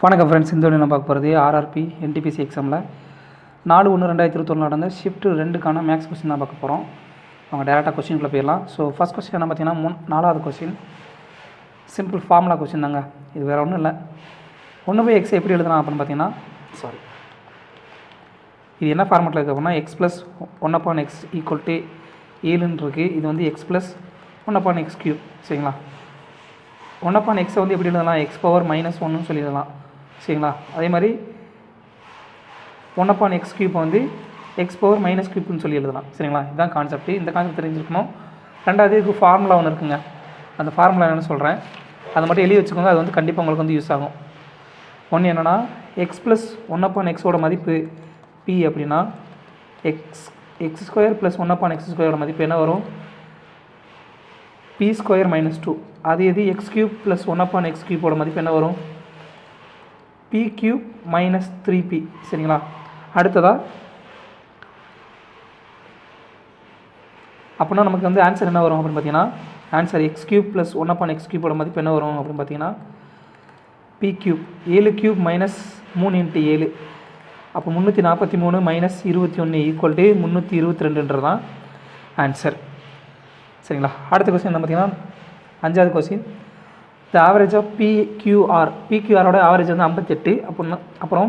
வணக்கம் ஃப்ரெண்ட்ஸ், இந்த வீடியோ நான் பார்க்க போகிறது ஆர்ஆர்பி என்டிபிசி எக்ஸாமில் 4/1/2021 நடந்த ஷிஃப்ட் 2க்கான மேக்ஸ் கொஸ்டின் தான் பார்க்க போகிறோம். அவங்க டேரெக்டாக கொஸ்டின்குள்ளே போயிடலாம். ஸோ ஃபஸ்ட் கொஸ்டின் என்ன பார்த்தீங்கன்னா 4வது கொஸ்டின் சிம்பிள் ஃபார்முலா கொஸ்டின் தாங்க. இது வேறு ஒன்றும் இல்லை. 1/x எப்படி எழுதலாம் அப்படின்னு பார்த்தீங்கன்னா இது என்ன ஃபார்மெட்டில் இருக்குது அப்படின்னா x + 1/x = 7ன்னு இருக்குது. இது வந்து x + 1/x³ சரிங்களா. 1/x வந்து எப்படி எழுதலாம், x⁻−1ன்னு சொல்லி எழுதலாம் சரிங்களா. அதே மாதிரி 1/x³ வந்து x⁻−3ன்னு சொல்லி எழுதலாம் சரிங்களா. இதுதான் கான்செப்ட். இந்த கான்செப்ட் தெரிஞ்சிருக்கணும். ரெண்டாவது இதுக்கு ஃபார்முலா ஒன்று இருக்குங்க. அந்த ஃபார்முலா என்னென்னு சொல்கிறேன், அதை மட்டும் எழுதி வச்சுக்கோங்க. அது வந்து கண்டிப்பாக உங்களுக்கு வந்து யூஸ் ஆகும். ஒன்று என்னென்னா x + 1/xோட மதிப்பு p அப்படின்னா x² + 1/x² மதிப்பு என்ன வரும், p² - 2. அது எது x³ + 1/x³ மதிப்பு என்ன வரும், p³ - 3p சரிங்களா. அடுத்ததாக அப்படின்னா நமக்கு வந்து ஆன்சர் என்ன வரும் அப்படின்னு பார்த்தீங்கன்னா, ஆன்சர் x³ + 1/x³ மதிப்பு என்ன வரும் அப்படின்னு பார்த்தீங்கன்னா p³. 7³ - 3 × 7 அப்போ 343 - 21 = 322 தான் ஆன்சர் சரிங்களா. அடுத்த கொஸ்டின் என்ன பார்த்தீங்கன்னா 5வது கொஸ்டின், த ஆவரேஜ் ஆஃப் PQRோட ஆவரேஜ் வந்து 58 அப்படின்னா, அப்புறம்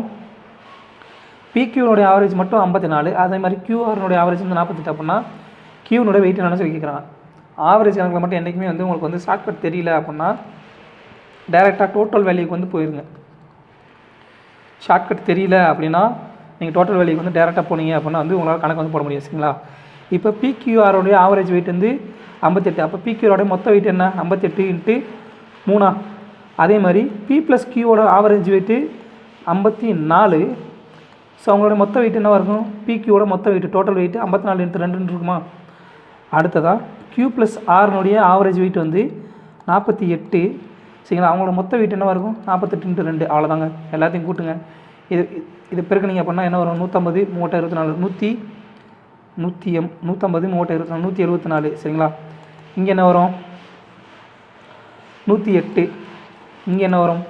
PQனுடைய ஆவரேஜ் மட்டும் 54. அதே மாதிரி QRனுடைய ஆவரேஜ் வந்து 48 அப்படின்னா Qனுடைய வெயிட் என்னன்னு சொல்லி கேட்குறாங்க. ஆவரேஜ் கணக்கில் மட்டும் என்றைக்குமே வந்து உங்களுக்கு வந்து ஷார்ட்கட் தெரியல அப்படின்னா டைரெக்டாக டோட்டல் வேல்யூக்கு வந்து போயிருங்க. ஷார்ட்கட் தெரியல அப்படின்னா நீங்கள் டோட்டல் வேல்யூக்கு வந்து டேரெக்டாக போனீங்க அப்படின்னா வந்து உங்களால் கணக்கு வந்து போட முடியும் சரிங்களா. இப்போ PQRோடைய ஆவரேஜ் வெயிட் வந்து 58. அப்போ PQரோடைய மொத்த வெயிட் என்ன, 58 × 3. அதே மாதிரி P + Qவோட ஆவரேஜ் வெயிட்டு 54. ஸோ அவங்களோட மொத்த வெயிட் என்னவாக இருக்கும், PQவோட மொத்த வெயிட் டோட்டல் வெயிட் 54 × 2 இருக்குமா. அடுத்ததாக Q + Rனுடைய ஆவரேஜ் வெயிட் வந்து 48 சரிங்களா. அவங்களோட மொத்த வெயிட் என்னவாக இருக்கும், 48 × 2. அவ்வளோதாங்க. எல்லாத்தையும் கூட்டுங்க. இது பெருக்குனீங்க அப்படின்னா என்ன வரும், 150 × 3 24 150 × 3 174 சரிங்களா. இங்கே என்ன வரும் 108, இங்கே என்ன வரும்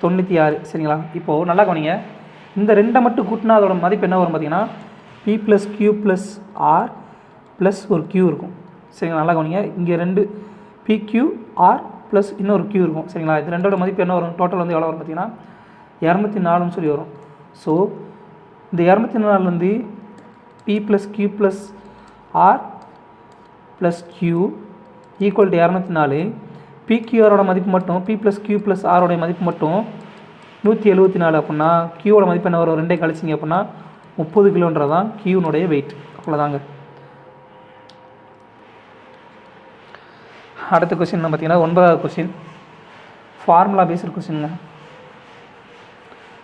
96 சரிங்களா. இப்போது நல்லா கவனிங்க, இந்த ரெண்டை மட்டும் கூட்டினா அதோட மதிப்பு என்ன வரும் பார்த்தீங்கன்னா P + Q + R ப்ளஸ் ஒரு Q இருக்கும் சரிங்களா. நல்லா கவனிங்க, இங்கே 2 PQR ப்ளஸ் இன்னொரு Q இருக்கும் சரிங்களா. இது ரெண்டோட மதிப்பு என்ன வரும், டோட்டல் வந்து எவ்வளோ வரும் பார்த்தீங்கன்னா 204ன்னு சொல்லி வரும். ஸோ இந்த 204 வந்து P + Q + R + Q = 204. PQRோட மதிப்பு மட்டும் P + Q + Rோடைய மதிப்பு மட்டும் 174 அப்படின்னா Qவோட மதிப்பு என்ன வரும், 2 கழிச்சிங்க அப்படின்னா 30 கிலோன்றது தான் Qனுடைய வெயிட். அவ்வளோதாங்க. அடுத்த கொஸ்டின் என்ன பார்த்தீங்கன்னா 9வது கொஸ்டின் ஃபார்முலா பேஸ்டு கொஸ்டின்ங்க.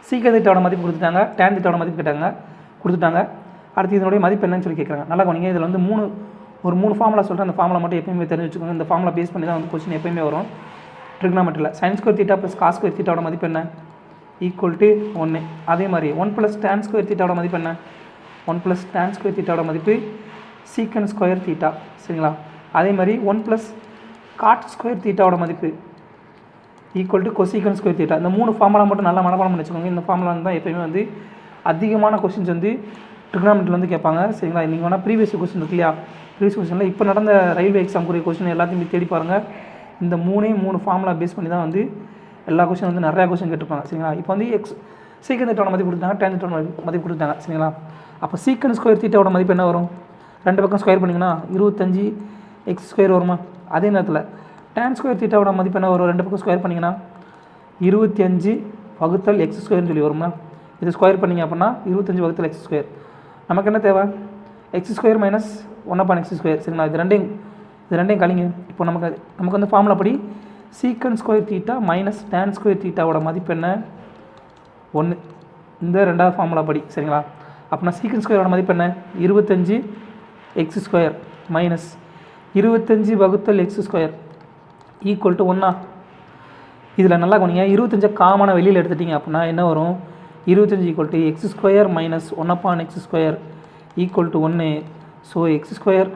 சீக்கண்ட் தீட்டாவோட மதிப்பு கொடுத்துட்டாங்க, டேன் தீட்டாவோட மதிப்பு கொடுத்துட்டாங்க. அடுத்து இதனுடைய மதிப்பு என்னன்னு சொல்லி கேட்குறாங்க. நல்லா கவனிங்க, இதில் வந்து 3 ஃபார்முலா சொல்லிட்டு அந்த ஃபார்முலா மட்டும் எப்பயுமே தெரிஞ்சு வச்சுக்கோங்க. இந்த ஃபார்முலா பேஸ் பண்ணி தான் வந்து கொஸ்டின் எப்பயுமே வரும் ட்ரிக்னாமெட்ரியில். sin² θ + cos² θவோட மதிப்பு என்ன, = 1. அதே மாதிரி 1 + tan² θவோட மதிப்பு என்ன, 1 + tan² θவோட மதிப்பு sec² θ சரிங்களா. அதே மாதிரி 1 + cot² θவோட மதிப்பு = cosec² θ. இந்த 3 ஃபார்முலா மட்டும் நல்லா மனப்பாடம் பண்ணி வச்சுக்கோங்க. இந்த ஃபார்முலா தான் எப்பயுமே வந்து அதிகமான கொஸ்டின்ஸ் வந்து ட்ரிக்னாமெட்ரியில் வந்து கேட்பாங்க சரிங்களா. நீங்கள் வேணால் ப்ரீவியஸ் கொஸ்டின் இருக்கு இல்லையா, ப்ரீவியஸ் கொஸ்டினில் இப்போ நடந்த ரயில்வே எக்ஸாமுக்குரிய கொஸ்டின் எல்லாத்தையும் தேடி பாருங்கள். இந்த 3 ஃபார்முலா பேஸ் பண்ணி தான் வந்து எல்லா கொஸ்டின் வந்து நிறையா கொஸ்டின் கேட்டிருப்பாங்க சரிங்களா. இப்போ வந்து சீக்கண்ட் தீட்டாவோட மதிப்பு கொடுத்தாங்க, டேன் தீட்டாவோட மதிப்பு கொடுத்தாங்க சரிங்களா. அப்போ sec² θவோட மதிப்பு என்ன வரும், ரெண்டு பக்கம் ஸ்கொயர் பண்ணிங்கன்னா 25 x² வருமா. அதே நேரத்தில் tan² θவோட மதிப்பு என்ன வரும், ரெண்டு பக்கம் ஸ்கொயர் பண்ணிங்கன்னா 25 / x² சொல்லி வருமா. இது ஸ்கொயர் பண்ணிங்க அப்படின்னா 25 / x². நமக்கு என்ன தேவை, x² - 1/x² சரிங்களா. இது ரெண்டையும் கழிங்க. இப்போ நமக்கு வந்து ஃபார்முலா படி sec² θ - tan² θவோட மதிப்பு என்ன, 1. இந்த ரெண்டாவது ஃபார்முலா படி சரிங்களா. அப்படின்னா sec² மதிப்பு என்ன, 25 x² - 25 / x² = 1. இதில் நல்லா கவனிங்க, 25 காமனை வெளியில் எடுத்துட்டிங்க அப்படின்னா என்ன வரும், 25 = x² - 1/x² = 1. So x² -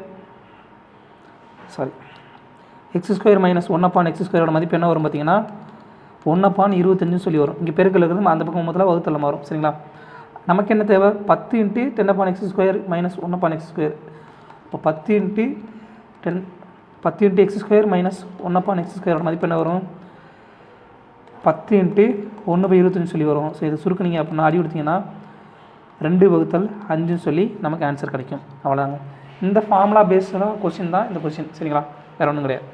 1/x² மதிப்பு என்ன வரும் பார்த்தீங்கன்னா 1/25 சொல்லி வரும். இங்கே பெருக்கல் இருக்கிறது அந்த பக்கம் மொத்தத்தில் வகுத்தல் மாறும். சரிங்களா? நமக்கு என்ன தேவை? 10 × 10/x² - 1/x². இப்போ 10 × 10 × x² - 1/x² மதிப்பு என்ன வரும்? 10 × 1/25 சொல்லி வரும். ஸோ இதை சுருக்குனீங்க அப்படின்னா அடி கொடுத்தீங்கன்னா 2/5 சொல்லி நமக்கு ஆன்சர் கிடைக்கும். அவ்வளோதாங்க. இந்த ஃபார்முலா பேஸ்டான கொஸ்டின் தான் இந்த கொஸ்டின். சரிங்களா? வேறு ஒன்றும் கிடையாது.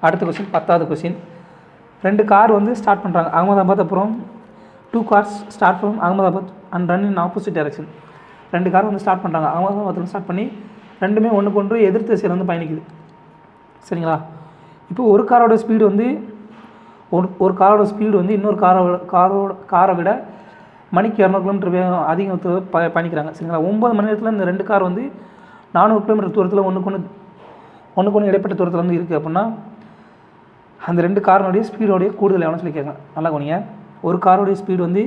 அடுத்த கொஸ்டின் 10வது கொஸ்டின். 2 கார் வந்து ஸ்டார்ட் பண்ணுறாங்க அகமதாபாத். அப்புறம் 2 cars start from Ahmedabad and run in opposite direction. 2 car வந்து ஸ்டார்ட் பண்ணுறாங்க அகமதாபாத்தில் ஸ்டார்ட் பண்ணி ரெண்டுமே ஒன்றுக்கு ஒன்று எதிர்த்து திசையில் வந்து பயணிக்குது. சரிங்களா? இப்போ ஒரு காரோட ஸ்பீடு வந்து ஒரு காரோட ஸ்பீடு வந்து இன்னொரு காரை விட மணிக்கு 200 கிலோமீட்டர் வேகம் அதிகத்தில் பயணிக்கிறாங்க. சரிங்களா? 9 மணி நேரத்தில் இந்த 2 கார் வந்து 400 கிலோமீட்டர் தூரத்தில் ஒன்றுக்கு இடைப்பட்ட தூரத்தில் வந்து இருக்குது அப்படின்னா அந்த 2 காரோடைய ஸ்பீடோடைய கூடுதல் எவ்வளோ சொல்லி கேட்கலாம். நல்லா கவனிங்க. ஒரு காரோடைய ஸ்பீடு வந்து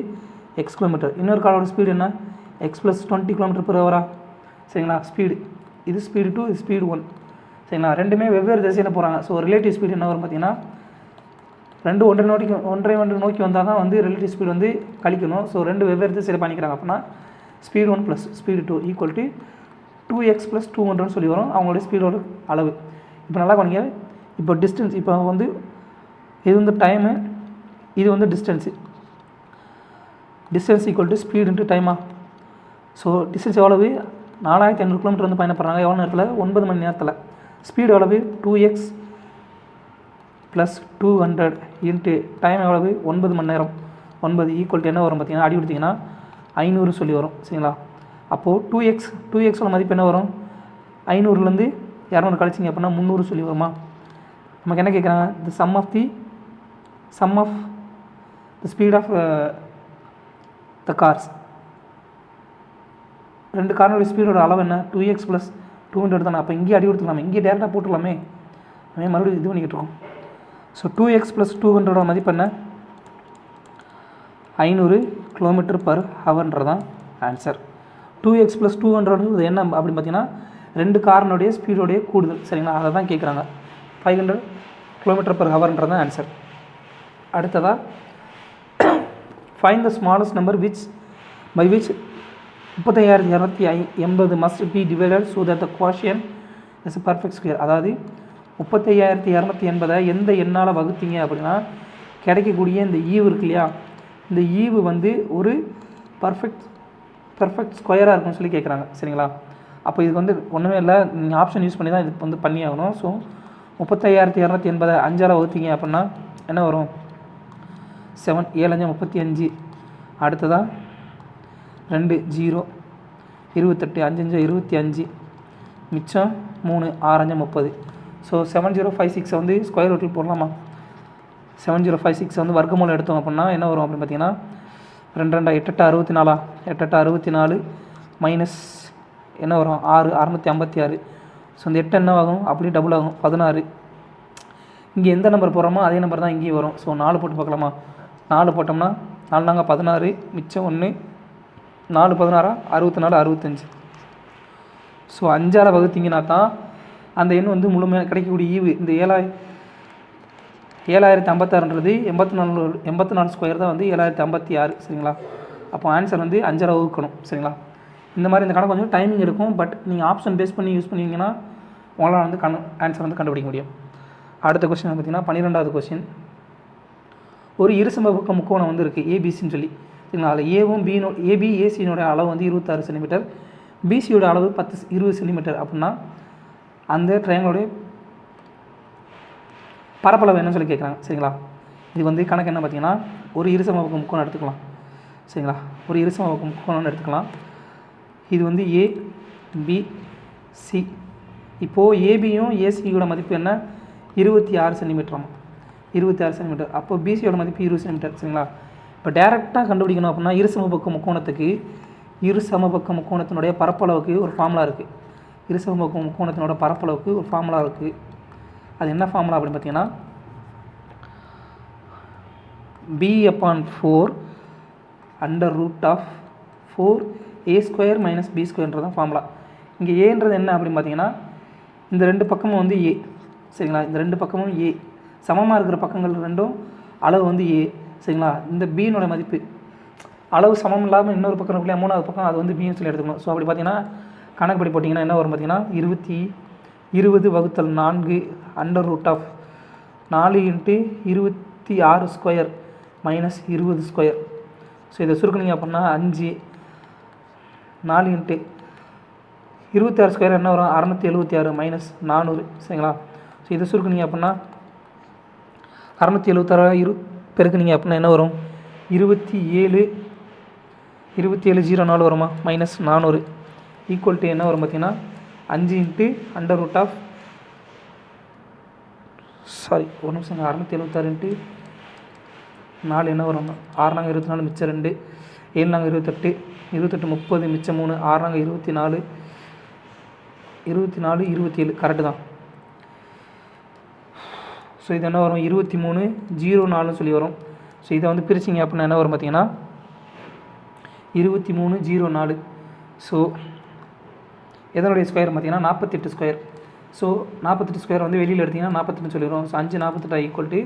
x கிலோமீட்டர், இன்னொரு காரோட ஸ்பீடு என்ன x + 20 km/h. சரிங்களா? ஸ்பீடு இது ஸ்பீடு 2, இது ஸ்பீடு 1. சரிங்களா? ரெண்டுமே வெவ்வேறு திசையில் போகிறாங்க. ஸோ ரிலேட்டிவ் ஸ்பீடு என்ன வரும் பார்த்தீங்கன்னா ரெண்டு ஒன்றை நோக்கி வந்தால் தான் வந்து ரிலேட்டிவ் ஸ்பீடு வந்து கழிக்கணும். ஸோ ரெண்டு வெவ்வேறு திசையில் பண்ணிக்கிறாங்க அப்படின்னா ஸ்பீடு 1 + ஸ்பீடு 2 = 2x + 200 சொல்லி வரும் அவங்களுடைய ஸ்பீடோட அளவு. இப்போ நல்லா கவனிங்க. இப்போ டிஸ்டன்ஸ் இப்போ வந்து இது வந்து டைமு, இது வந்து டிஸ்டன்ஸு. டிஸ்டன்ஸ் = ஸ்பீடு × டைமா. ஸோ டிஸ்டன்ஸ் எவ்வளவு? 4500 கிலோமீட்டர் வந்து பயணப்படுறாங்க எவ்வளோ நேரத்தில்? 9 மணி நேரத்தில். ஸ்பீடு எவ்வளவு? 2x + 200 × டைம் எவ்வளவு? 9 மணி நேரம். 9 = என்ன வரும் பார்த்தீங்கன்னா அடி கொடுத்தீங்கன்னா 500 சொல்லி வரும். சரிங்களா? அப்போது 2x மதிப்பு என்ன வரும்? 500லேருந்து 200 கழிச்சிங்க அப்படின்னா 300 சொல்லி வருமா? நமக்கு என்ன கேட்குறாங்க? The sum of the speed of the cars. 2 காரோட ஸ்பீடோட அளவு என்ன? 2x + 200 தானே. அப்போ இங்கேயே அடி கொடுத்துக்கலாமே, இங்கேயே டேரெக்டாக போட்டுக்கலாமே. மறுபடியும் இது பண்ணிக்கிட்டு இருக்கோம். ஸோ 2x + 200 மதிப்பு என்ன? 500 km/h தான் ஆன்சர். 2x + 200 என்ன அப்படின்னு பார்த்தீங்கன்னா 2 காரினுடைய ஸ்பீடோடைய கூடுதல். சரிங்களா? அதை தான் கேட்குறாங்க. 500 km/h தான் ஆன்சர். அடுத்ததாக find the smallest number by which 35280 must be divided so that the quotient is a perfect square. அதாவது 35280 எந்த எண்ணால் வகுத்தீங்க அப்படின்னா கிடைக்கக்கூடிய இந்த ஈவு இருக்கு இல்லையா, இந்த ஈவு வந்து ஒரு பர்ஃபெக்ட் ஸ்கொயராக இருக்கும்னு சொல்லி கேட்குறாங்க. சரிங்களா? அப்போ இதுக்கு வந்து ஒன்றுமே இல்லை, நீங்கள் ஆப்ஷன் யூஸ் பண்ணி தான் இது வந்து பண்ணி ஆகணும். ஸோ 35280 5ஆல் வகுத்தீங்க அப்படின்னா என்ன வரும்? 7 7 5 35. அடுத்ததாக 2 0 28 5 5 25 மிச்சம் 3 6 5 30. ஸோ 7056 வந்து ஸ்கொயர் ரூட்டில் போடலாமா? 7056 வந்து வர்க்கமூலம் எடுத்தோம் அப்படின்னா என்ன வரும் அப்படின்னு பார்த்தீங்கன்னா 2 2 8 8 64 8 8 64 மைனஸ் என்ன வரும்? 6 656. ஸோ இந்த 8 என்ன ஆகும்? அப்படியே டபுள் ஆகும் 16. இங்கே எந்த நம்பர் போடுறோமோ அதே நம்பர் தான் இங்கேயும் வரும். ஸோ 4 போட்டு பார்க்கலாமா? 4 போட்டோம்னா 4 நாங்கள் 16 மிச்சம் 1 4 16 64 65. ஸோ 5ஆல் வகுத்தீங்கன்னா தான் அந்த எண் வந்து முழுமையாக கிடைக்கக்கூடிய ஈவு. இந்த 7056ன்றது 84 ஸ்கொயர் தான் வந்து 7056. சரிங்களா? அப்போ ஆன்சர் வந்து 5ஆல் வகுக்கணும். சரிங்களா? இந்த மாதிரி இந்த கணக்கு கொஞ்சம் டைமிங் எடுக்கும். பட் நீங்கள் ஆப்ஷன் பேஸ் பண்ணி யூஸ் பண்ணிங்கன்னா உங்களால் வந்து ஆன்சர் வந்து கண்டுபிடிக்க முடியும். அடுத்த கொஸ்டின் பார்த்தீங்கன்னா 12வது கொஸ்டின். ஒரு இருசமபக்க முக்கோணம் வந்து இருக்குது ஏபிசின்னு சொல்லி. சரிங்களா? அதில் ஏசியினுடைய அளவு வந்து 26 சென்டிமீட்டர், பிசியோட அளவு 20 சென்டிமீட்டர் அப்படின்னா அந்த ட்ரையாங்கிளுடைய பரப்பளவு என்னன்னு சொல்லி கேட்குறாங்க. சரிங்களா? இது வந்து கணக்கு என்ன பார்த்தீங்கன்னா ஒரு இருசமபக்க முக்கோணம் எடுத்துக்கலாம். சரிங்களா? ஒரு இருசமபக்க முக்கோணம்னு எடுத்துக்கலாம். இது வந்து ஏபிசி. இப்போது ஏபியும் ஏசியோட மதிப்பு என்ன? 26 சென்டிமீட்டர். 26 சென்டிமீட்டர். அப்போ பிசியோட மதிப்பு 20 சென்டிமீட்டர். சரிங்களா? இப்போ டேரெக்டாக கண்டுபிடிக்கணும் அப்படின்னா இருசமபக்க முக்கோணத்தினுடைய பரப்பளவுக்கு ஒரு ஃபார்முலா இருக்குது. இருசமபக்க முக்கோணத்தினோட பரப்பளவுக்கு ஒரு ஃபார்முலா இருக்குது. அது என்ன ஃபார்முலா அப்படின்னு பார்த்தீங்கன்னா b/4 √4a² - b²ன்றது தான் ஃபார்முலா. இங்கே ஏன்றது என்ன அப்படின்னு பார்த்தீங்கன்னா இந்த 2 பக்கமும் வந்து ஏ. சரிங்களா? இந்த 2 பக்கமும் ஏ சமமாக இருக்கிற பக்கங்கள் ரெண்டும் அளவு வந்து ஏ, சரிங்களா. இந்த பியினோட மதிப்பு அளவு சமம் இல்லாமல் இன்னொரு பக்கம் இருக்குல்லையா, மூணாவது பக்கம், அது வந்து பின்னு சொல்லி எடுத்துக்கணும். ஸோ அப்படி பார்த்தீங்கன்னா கணக்குப்படி போட்டிங்கன்னா என்ன வரும் பார்த்தீங்கன்னா 20/4 √4 × 26 ஸ்கொயர் மைனஸ் 20 ஸ்கொயர். ஸோ இதை சுருக்குனிங்க அப்படின்னா 5 4 × 26 ஸ்கொயர் என்ன வரும் 676 மைனஸ் 400, சரிங்களா. ஸோ இதை சுருக்குனிங்க அப்படின்னா 676 பெருக்குனிங்க அப்படின்னா என்ன வரும் 27/04 வருமா மைனஸ் 400 ஈக்குவல் டு என்ன வரும் பார்த்தீங்கன்னா 5 × ஒரு நிமிஷம் 676 × 4 என்ன வரும் 6 நாங்கள் 24 மிச்சம் 2 7 நாங்கள் 28 30 மிச்சம் 3 6 நாங்கள் 24 27 கரெக்டு தான். ஸோ இது என்ன வரும் 23/04 சொல்லி வரும். ஸோ இதை வந்து பிரிச்சிங்க அப்படின்னா என்ன வரும் பார்த்தீங்கன்னா 23/04. ஸோ எதனுடைய ஸ்கொயர் பார்த்தீங்கன்னா 48 ஸ்கொயர். ஸோ 48 ஸ்கொயர் வந்து வெளியில் எடுத்திங்கன்னா 48 சொல்லிடுவோம். ஸோ 5 48 ஈக்குவல் டு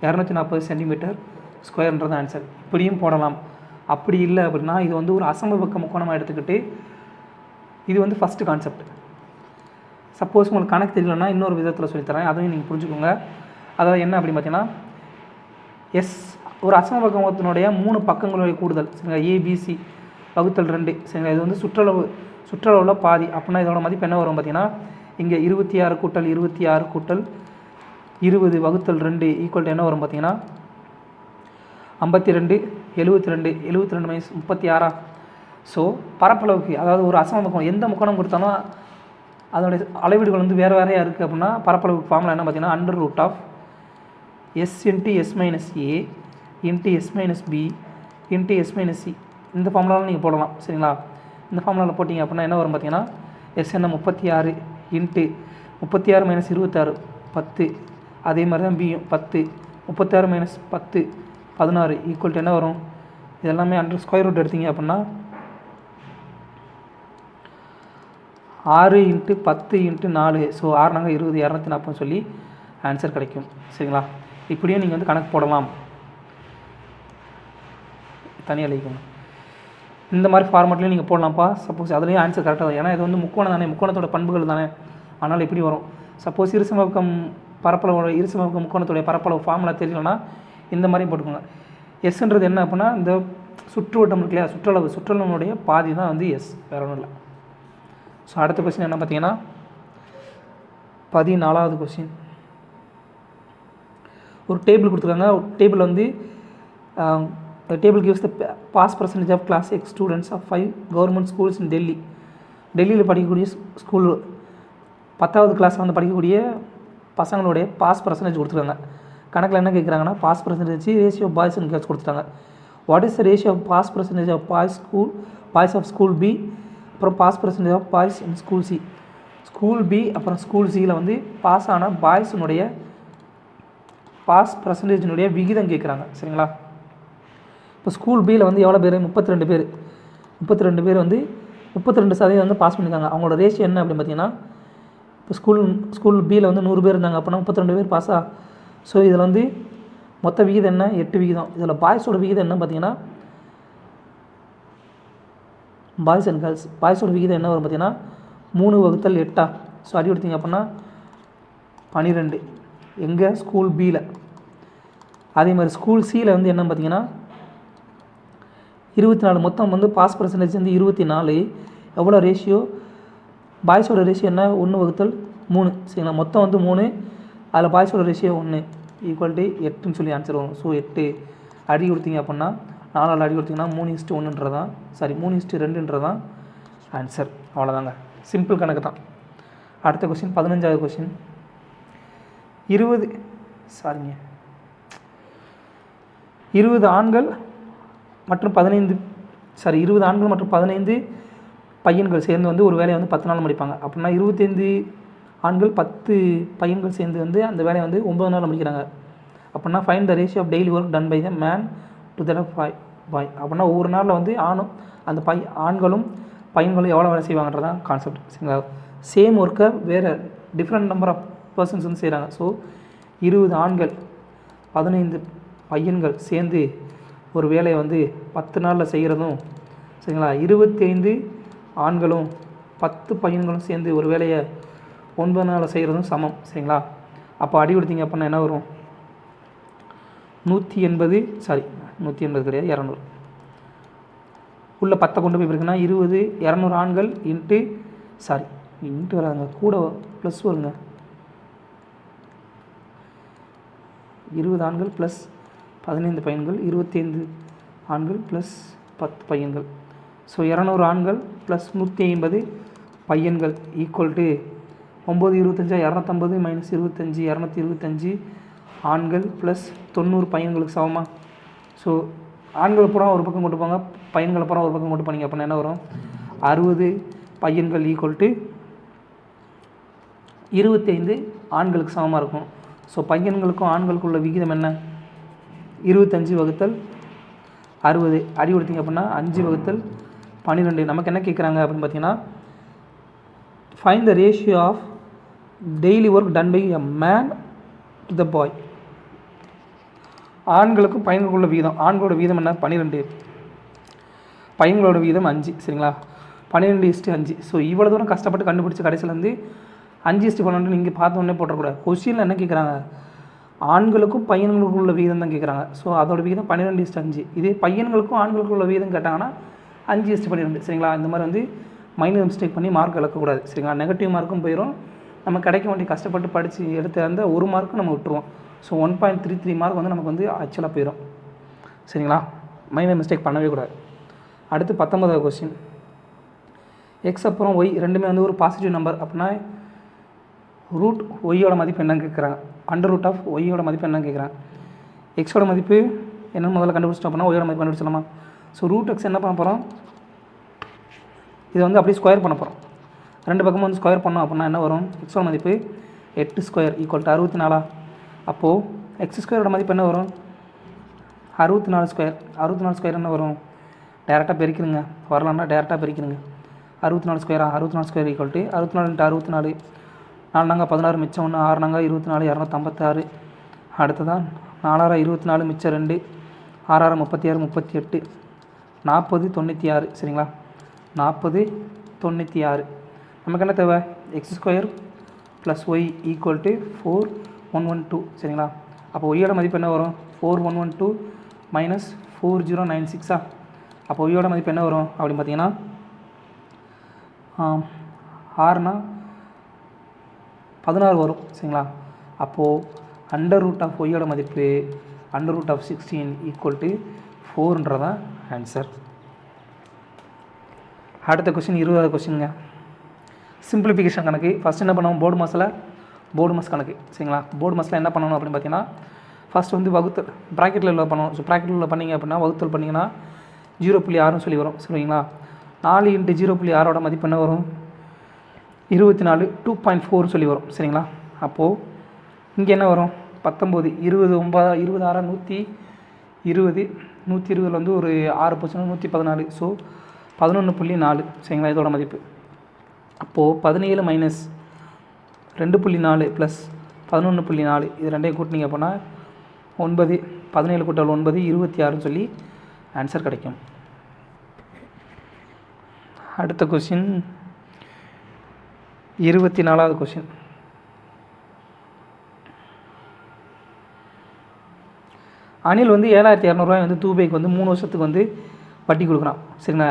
240 சென்டிமீட்டர் ஸ்கொயர்ன்றது ஆன்சர். இப்படியும் போடலாம். அப்படி இல்லை அப்படின்னா இது வந்து ஒரு அசமபக்க முக்கோணமாக எடுத்துக்கிட்டு இது வந்து ஃபஸ்ட்டு கான்செப்ட். சப்போஸ் உங்களுக்கு கணக்கு தெரியலன்னா இன்னொரு விதத்தில் சொல்லித்தரேன், அதையும் நீங்கள் புரிஞ்சுக்கோங்க. அதாவது என்ன அப்படின்னு பார்த்தீங்கன்னா ஒரு அசமபக்க முக்கோணத்தினுடைய 3 பக்கங்களுடைய கூடுதல், சரிங்களா, ABC / 2, சரிங்களா. இது வந்து சுற்றளவில் பாதி. அப்படின்னா இதோட மதிப்பு என்ன வரும் பார்த்தீங்கன்னா இங்கே 26 + 26 + 20 / 2 ஈக்குவல் டு என்ன வரும் பார்த்தீங்கன்னா 52 72 - 36. ஸோ பரப்பளவுக்கு, அதாவது ஒரு அசம முக்கோணம் எந்த முக்கோணம் கொடுத்தாலும் அதோடைய அளவீடுகள் வந்து வேறு வேறையாக இருக்குது அப்படின்னா பரப்பளவுக்கு ஃபார்முலா என்ன பார்த்தீங்கன்னா √S × S - A × S - B × S - C. இந்த ஃபார்முலாவில் நீங்கள் போடலாம், சரிங்களா. இந்த ஃபார்முலாவில் போட்டிங்க அப்படின்னா என்ன வரும் பார்த்தீங்கன்னா எஸ் என்ன 36 × 36 - 26 10. அதே மாதிரி தான் பியும் 10 36 - 10 16 ஈக்குவல் டு என்ன வரும், இதெல்லாமே அண்டர் ஸ்கொயர் ரூட் எடுத்தீங்க அப்படின்னா 6 × 10 × 4. ஸோ 6 நாங்கள் 20 240 சொல்லி ஆன்சர் கிடைக்கும், சரிங்களா. இப்படியும் நீங்கள் வந்து கணக்கு போடலாம். தனியாக எழுதிக்கோங்க. இந்த மாதிரி ஃபார்மேட்லேயும் நீங்கள் போடலாம்ப்பா. சப்போஸ் அதுலேயும் ஆன்சர் கரெக்டாக தான், ஏன்னா இது வந்து முக்கோணம் தானே, முக்கோணத்தோட பண்புகள் தானே, அதனால் எப்படி வரும். சப்போஸ் இருசமபக்கம் முக்கோணத்துடைய பரப்பளவு ஃபார்முலா தெரியலன்னா இந்த மாதிரியும் போட்டுக்கோங்க. எஸ்ன்றது என்ன அப்படின்னா இந்த சுற்றுவட்டம் இருக்கு இல்லையா, சுற்றளவுடைய பாதி தான் வந்து எஸ், வேறு ஒன்றும் இல்லை. ஸோ அடுத்த கொஸ்டின் என்ன பார்த்தீங்கன்னா 14வது கொஸ்டின். ஒரு டேபிள் கொடுத்துருக்காங்க. டேபிள் வந்து table gives the pass percentage of class X students of 5 government schools in டெல்லியில் படிக்கக்கூடிய ஸ்கூல் 10வது கிளாஸ் வந்து படிக்கக்கூடிய பசங்களுடைய பாஸ் பர்சன்டேஜ் கொடுத்துருக்காங்க. கணக்கில் என்ன கேட்குறாங்கன்னா pass percentage ratio of boys and girls கொடுத்துட்டாங்க. What is the ratio of pass percentage of boys of school B, அப்புறம் pass percentage of boys in school C. School B அப்புறம் ஸ்கூல் சியில் வந்து பாஸ் ஆன பாய்ஸினுடைய பாஸ் பர்சன்டேஜினுடைய விகிதம் கேட்குறாங்க, சரிங்களா. இப்போ ஸ்கூல் பியில் வந்து எவ்வளோ பேர் 32 பேர். 32 பேர் வந்து 32% வந்து பாஸ் பண்ணியிருக்காங்க. அவங்களோட ரேஷியோ என்ன அப்படின்னு பார்த்தீங்கன்னா இப்போ ஸ்கூல் பியில் வந்து 100 பேர் இருந்தாங்க அப்படின்னா 32 பேர் பாஸா. ஸோ இதில் வந்து மொத்த விகிதம் என்ன 8 விகிதம். இதில் பாய்ஸோட விகிதம் என்ன பார்த்தீங்கன்னா பாய்ஸ் அண்ட் கேர்ள்ஸ் பாய்ஸோட விகிதம் என்ன வரும் பார்த்தீங்கன்னா 3/8. ஸோ அடி கொடுத்தீங்க அப்படின்னா 12 எங்கே ஸ்கூல் பியில். அதே மாதிரி ஸ்கூல் சியில் வந்து என்ன பார்த்தீங்கன்னா 24. மொத்தம் வந்து பாஸ் பர்சன்டேஜ் வந்து 24. எவ்வளோ ரேஷியோ பாய்ஸோட ரேஷியோ என்ன 1/3, சரிங்களா. மொத்தம் வந்து 3, அதில் பாய்ஸோட ரேஷியோ 1 ஈக்குவல் டு 8ன்னு சொல்லி ஆன்சர் வரும். ஸோ 8 அடி கொடுத்தீங்க அப்படின்னா 4 அடி கொடுத்தீங்கன்னா 3:1 3:2 ஆன்சர். அவ்வளோதாங்க, சிம்பிள் கணக்கு தான். அடுத்த கொஸ்டின் 15வது கொஸ்டின். 20 ஆண்கள் மற்றும் 15 பையன்கள் சேர்ந்து வந்து ஒரு வேலையை வந்து 10 நாள் முடிப்பாங்க. அப்படின்னா 25 ஆண்கள் 10 பையன்கள் சேர்ந்து வந்து அந்த வேலையை வந்து 9 நாள் முடிக்கிறாங்க. அப்படின்னா find the ratio of daily work done by the man to the boy. அப்படின்னா ஒவ்வொரு நாளில் வந்து அந்த ஆண்களும் பையன்களும் எவ்வளோ வேலை செய்வாங்கன்றதான் கான்செப்ட், சரிங்களா. சேம் ஒர்க்கை வேறு டிஃப்ரெண்ட் நம்பர் ஆஃப் பர்சன்ஸ் வந்து செய்கிறாங்க. ஸோ 20 ஆண்கள் 15 பையன்கள் சேர்ந்து ஒரு வேலையை வந்து 10 நாளில் செய்கிறதும் சரிங்களா, 25 ஆண்களும் 10 பையன்களும் சேர்ந்து ஒரு வேலையை 9 நாளில் செய்கிறதும் சமம் சரிங்களா. அப்போ அடி கொடுத்தீங்க அப்படின்னா என்ன வரும்? 180 கிடையாது 200 உள்ள 10 கொண்டு போய் இருக்குன்னா 200 ஆண்கள் இன்ட்டு வராங்க, கூட ப்ளஸ் வருங்க, 20 ஆண்கள் ப்ளஸ் 15 பையன்கள், 25 ஆண்கள் ப்ளஸ் 10 பையன்கள். ஸோ 200 ஆண்கள் ப்ளஸ் 150 பையன்கள் ஈக்குவல் டு 9 25 250 மைனஸ் 25 225 ஆண்கள் ப்ளஸ் 90 பையன்களுக்கு சமமாக. ஸோ ஆண்கள் பூரா ஒரு பக்கம் கொண்டு போங்க, பையன்களை பூரா ஒரு பக்கம் கொண்டு போனீங்க அப்படின்னா என்ன வரும்? 60 பையன்கள் ஈக்குவல் டு 25 ஆண்களுக்கு சமமாக இருக்கும். ஸோ பையன்களுக்கும் ஆண்களுக்கும் உள்ள விகிதம் என்ன? 25/60. அடி கொடுத்தீங்க அப்படின்னா 5/12. நமக்கு என்ன கேட்குறாங்க அப்படின்னு பார்த்தீங்கன்னா, find the ratio of daily work done by a man to the boy. ஆண்களுக்கும் பையன்களுக்குள்ள விகிதம், ஆண்களோட விகிதம் என்ன? 12, பையன்களோட விகிதம் 5 சரிங்களா. 12:5. ஸோ இவ்வளோ தூரம் கஷ்டப்பட்டு கண்டுபிடிச்சி கடைசியில் வந்து 5:12 நீங்கள் பார்த்தோன்னே போட்டக்கூடாது. கொஸ்டினில் என்ன கேட்குறாங்க? ஆண்களுக்கும் பையன்களுக்கும் உள்ள விகிதம் தான் கேட்குறாங்க. ஸோ அதோட விகிதம் 12:5. இதே பையன்களுக்கும் ஆண்களுக்கும் உள்ள விகிதம் கேட்டாங்கன்னா 5:12 சரிங்களா. இந்த மாதிரி வந்து மைனர் மிஸ்டேக் பண்ணி மார்க் இழக்கக்கூடாது சரிங்களா. நெகட்டிவ் மார்க்கும் போயிடும், நம்ம கிடைக்க வேண்டிய கஷ்டப்பட்டு படித்து எடுத்த அந்த 1 மார்க்கும் நம்ம விட்டுருவோம். ஸோ 1.33 மார்க் வந்து நமக்கு வந்து ஆக்சுவலாக போயிடும் சரிங்களா. மைனர் மிஸ்டேக் பண்ணவே கூடாது. அடுத்து 19வது கொஸ்டின். எக்ஸ் அப்புறம் ஒய் ரெண்டுமே வந்து ஒரு பாசிட்டிவ் நம்பர் அப்படின்னா ரூட் ஒய்யோட மதிப்பு என்னன்னு கேட்குறாங்க, அண்டர் ரூட் ஆஃப் ஒய்யோட மதிப்பு என்னன்னு கேட்குறாங்க. எக்ஸோட மதிப்பு என்னன்னு முதல்ல கண்டுபிடிச்சிட்டோம் அப்படின்னா ஒய்யோட மதிப்பு கண்டுபிடிச்சலாமா. ஸோ ரூட் எக்ஸ் என்ன பண்ண போகிறோம்? இதை வந்து அப்படியே ஸ்கொயர் பண்ண போகிறோம். ரெண்டு பக்கமும் வந்து ஸ்கொயர் பண்ணோம் அப்படின்னா என்ன வரும்? எக்ஸோட மதிப்பு 8 ஸ்கொயர் ஈக்குவல் டு 64. அப்போது எக்ஸ் ஸ்கொயரோட மதிப்பு என்ன வரும்? 64 ஸ்கொயர். 64 ஸ்கொயர் என்ன வரும்? டேரெக்டாக பெருக்கிடுங்க, வரலாம்னா டேரெக்டாக பெருக்கிடுங்க. 64 ஸ்கொயரா? 64 ஸ்கொயர் ஈக்குவல் டு 64 × 64, 4 நாங்கள் 16 மிச்சம் 1, 6 நாங்கள் 24 256. அடுத்ததான் 4 24 மிச்சம் 2, 6 36 38, 40 96 சரிங்களா. 40 96. நமக்கு என்ன தேவை? X square plus y equal to 4112 சரிங்களா. அப்போ ஒய்யோட மதிப்பு என்ன வரும்? 4112 மைனஸ் 4096. அப்போ ஒய்யோட மதிப்பு என்ன வரும் அப்படின்னு பார்த்தீங்கன்னா 6னா 16 வரும் சரிங்களா. அப்போது அண்டர் ரூட் ஆஃப் ஒய்யோட மதிப்பு under root of 16 equal to 4ன்றதான் ஆன்சர். அடுத்த கொஸ்டின் 20வது கொஸ்டினுங்க. சிம்பிளிஃபிகேஷன் கணக்கு. ஃபஸ்ட் என்ன பண்ணுவோம்? போர்டு மாஸ் கணக்கு சரிங்களா. போர்டு மாஸில் என்ன பண்ணணும் அப்படின்னு பார்த்தீங்கன்னா, ஃபஸ்ட் வந்து வகுத்தல் ப்ராக்கெட்டில் உள்ள பண்ணணும். ஸோ ப்ராக்கெட்டில் உள்ள பண்ணிங்க அப்படின்னா வகுத்தல் பண்ணிங்கன்னா 0.6 சொல்லி வரும் சரிங்களா. 4 × 0.6ஓட மதிப்பு என்ன வரும்? 24 2.4 சொல்லி வரும் சரிங்களா. அப்போது இங்கே என்ன வரும்? 19 20 9 20 6 120 120 வந்து ஒரு 6 போச்சுன்னா 114. ஸோ 11.4 சரிங்களா இதோட மதிப்பு. அப்போது 17 மைனஸ் 2.4 ப்ளஸ் 11.4 இது ரெண்டையும் கூட்டினீங்க அப்படின்னா 9, 17 கூட்டல் 9 26 சொல்லி ஆன்சர் கிடைக்கும். அடுத்த கொஸ்டின் 24வது கொஸ்டின். அனில் வந்து 7200 வந்து தூபைக்கு வந்து 3 வருஷத்துக்கு வந்து வட்டி கொடுக்குறான் சரிங்களா.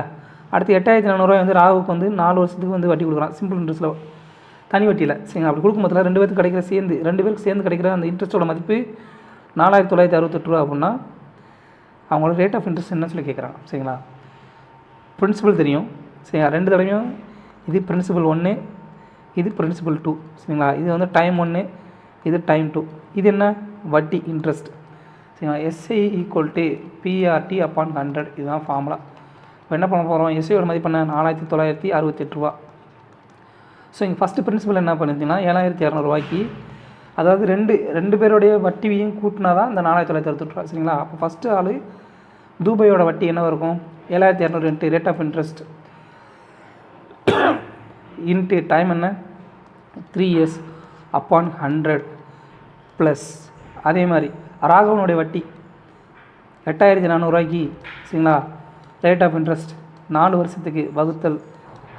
அடுத்து 8400 வந்து ராகுக்கு வந்து 4 வருஷத்துக்கு வந்து வட்டி கொடுக்குறான் சிம்பிள் இன்ட்ரெஸ்ட்டில், தனி வட்டியில் சரிங்களா. அப்படி கொடுக்கும்போது 2 பேருக்கு கிடைக்கிற ரெண்டு பேருக்கு சேர்ந்து கிடைக்கிற அந்த இன்ட்ரெஸ்ட்டோட மதிப்பு 4968 ரூபா அப்படின்னா அவங்களோட ரேட் ஆஃப் இன்ட்ரெஸ்ட் என்ன சொல்லி கேட்குறாங்க சரிங்களா. பிரின்சிபல் தெரியும் சரிங்களா. 2 தடவையும் இது பிரின்சிபல் 1, இது பிரின்சிபல் 2 சரிங்களா. இது வந்து டைம் 1, இது டைம் 2. இது என்ன? வட்டி இன்ட்ரெஸ்ட் சரிங்களா. SI equal to BRT upon 100 இதுதான் ஃபார்முலா. இப்போ என்ன பண்ண போகிறோம்? எஸ்ஐயோட மதிப்பு என்ன? 4968 ரூபா. ஸோ இங்கே ஃபஸ்ட்டு பிரின்சிபல் என்ன பண்ணியிருந்தீங்கன்னா 7200 ரூபாய்க்கு, அதாவது ரெண்டு பேருடைய வட்டியையும் கூட்டினா தான் இந்த 4968 ரூபா சரிங்களா. அப்போ ஃபஸ்ட்டு ஆள் தூபையோட வட்டி என்ன இருக்கும்? 7200 into rate of interest into time என்ன? 3 years அப்பான் 100 ப்ளஸ் அதே மாதிரி ராகவனுடைய வட்டி ₹8400 சரிங்களா. ரேட் ஆஃப் இன்ட்ரெஸ்ட் 4 வருஷத்துக்கு வகுத்தல்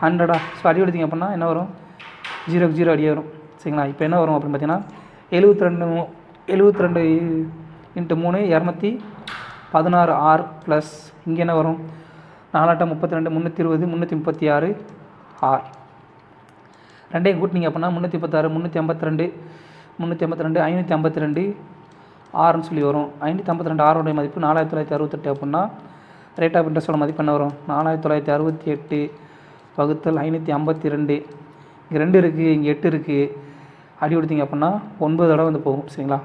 100. ஸோ அடி எடுத்திங்க அப்படின்னா என்ன வரும், 0க்கு 0 அடியே வரும் சரிங்களா. இப்போ என்ன வரும் அப்படின்னு பார்த்தீங்கன்னா 72 × 3 216 ஆர் ப்ளஸ் இங்கே என்ன வரும் 4 32 320 336 ஆர். ரெண்டையும் கூட்டினீங்க அப்படின்னா 336 352 552 ஆறுன்னு சொல்லி வரும். 552 ஆரோடைய மதிப்பு 4968 அப்படின்னா ரேட் ஆஃப் இன்ட்ரெஸ்ட்டோட மதிப்பு என்ன வரும் 4968 வகுத்தல் 552. இங்கே 2 இருக்குது, இங்கே 8 இருக்குது. அடி கொடுத்தீங்க அப்படின்னா 9 தடவை வந்து போகும் சரிங்களா.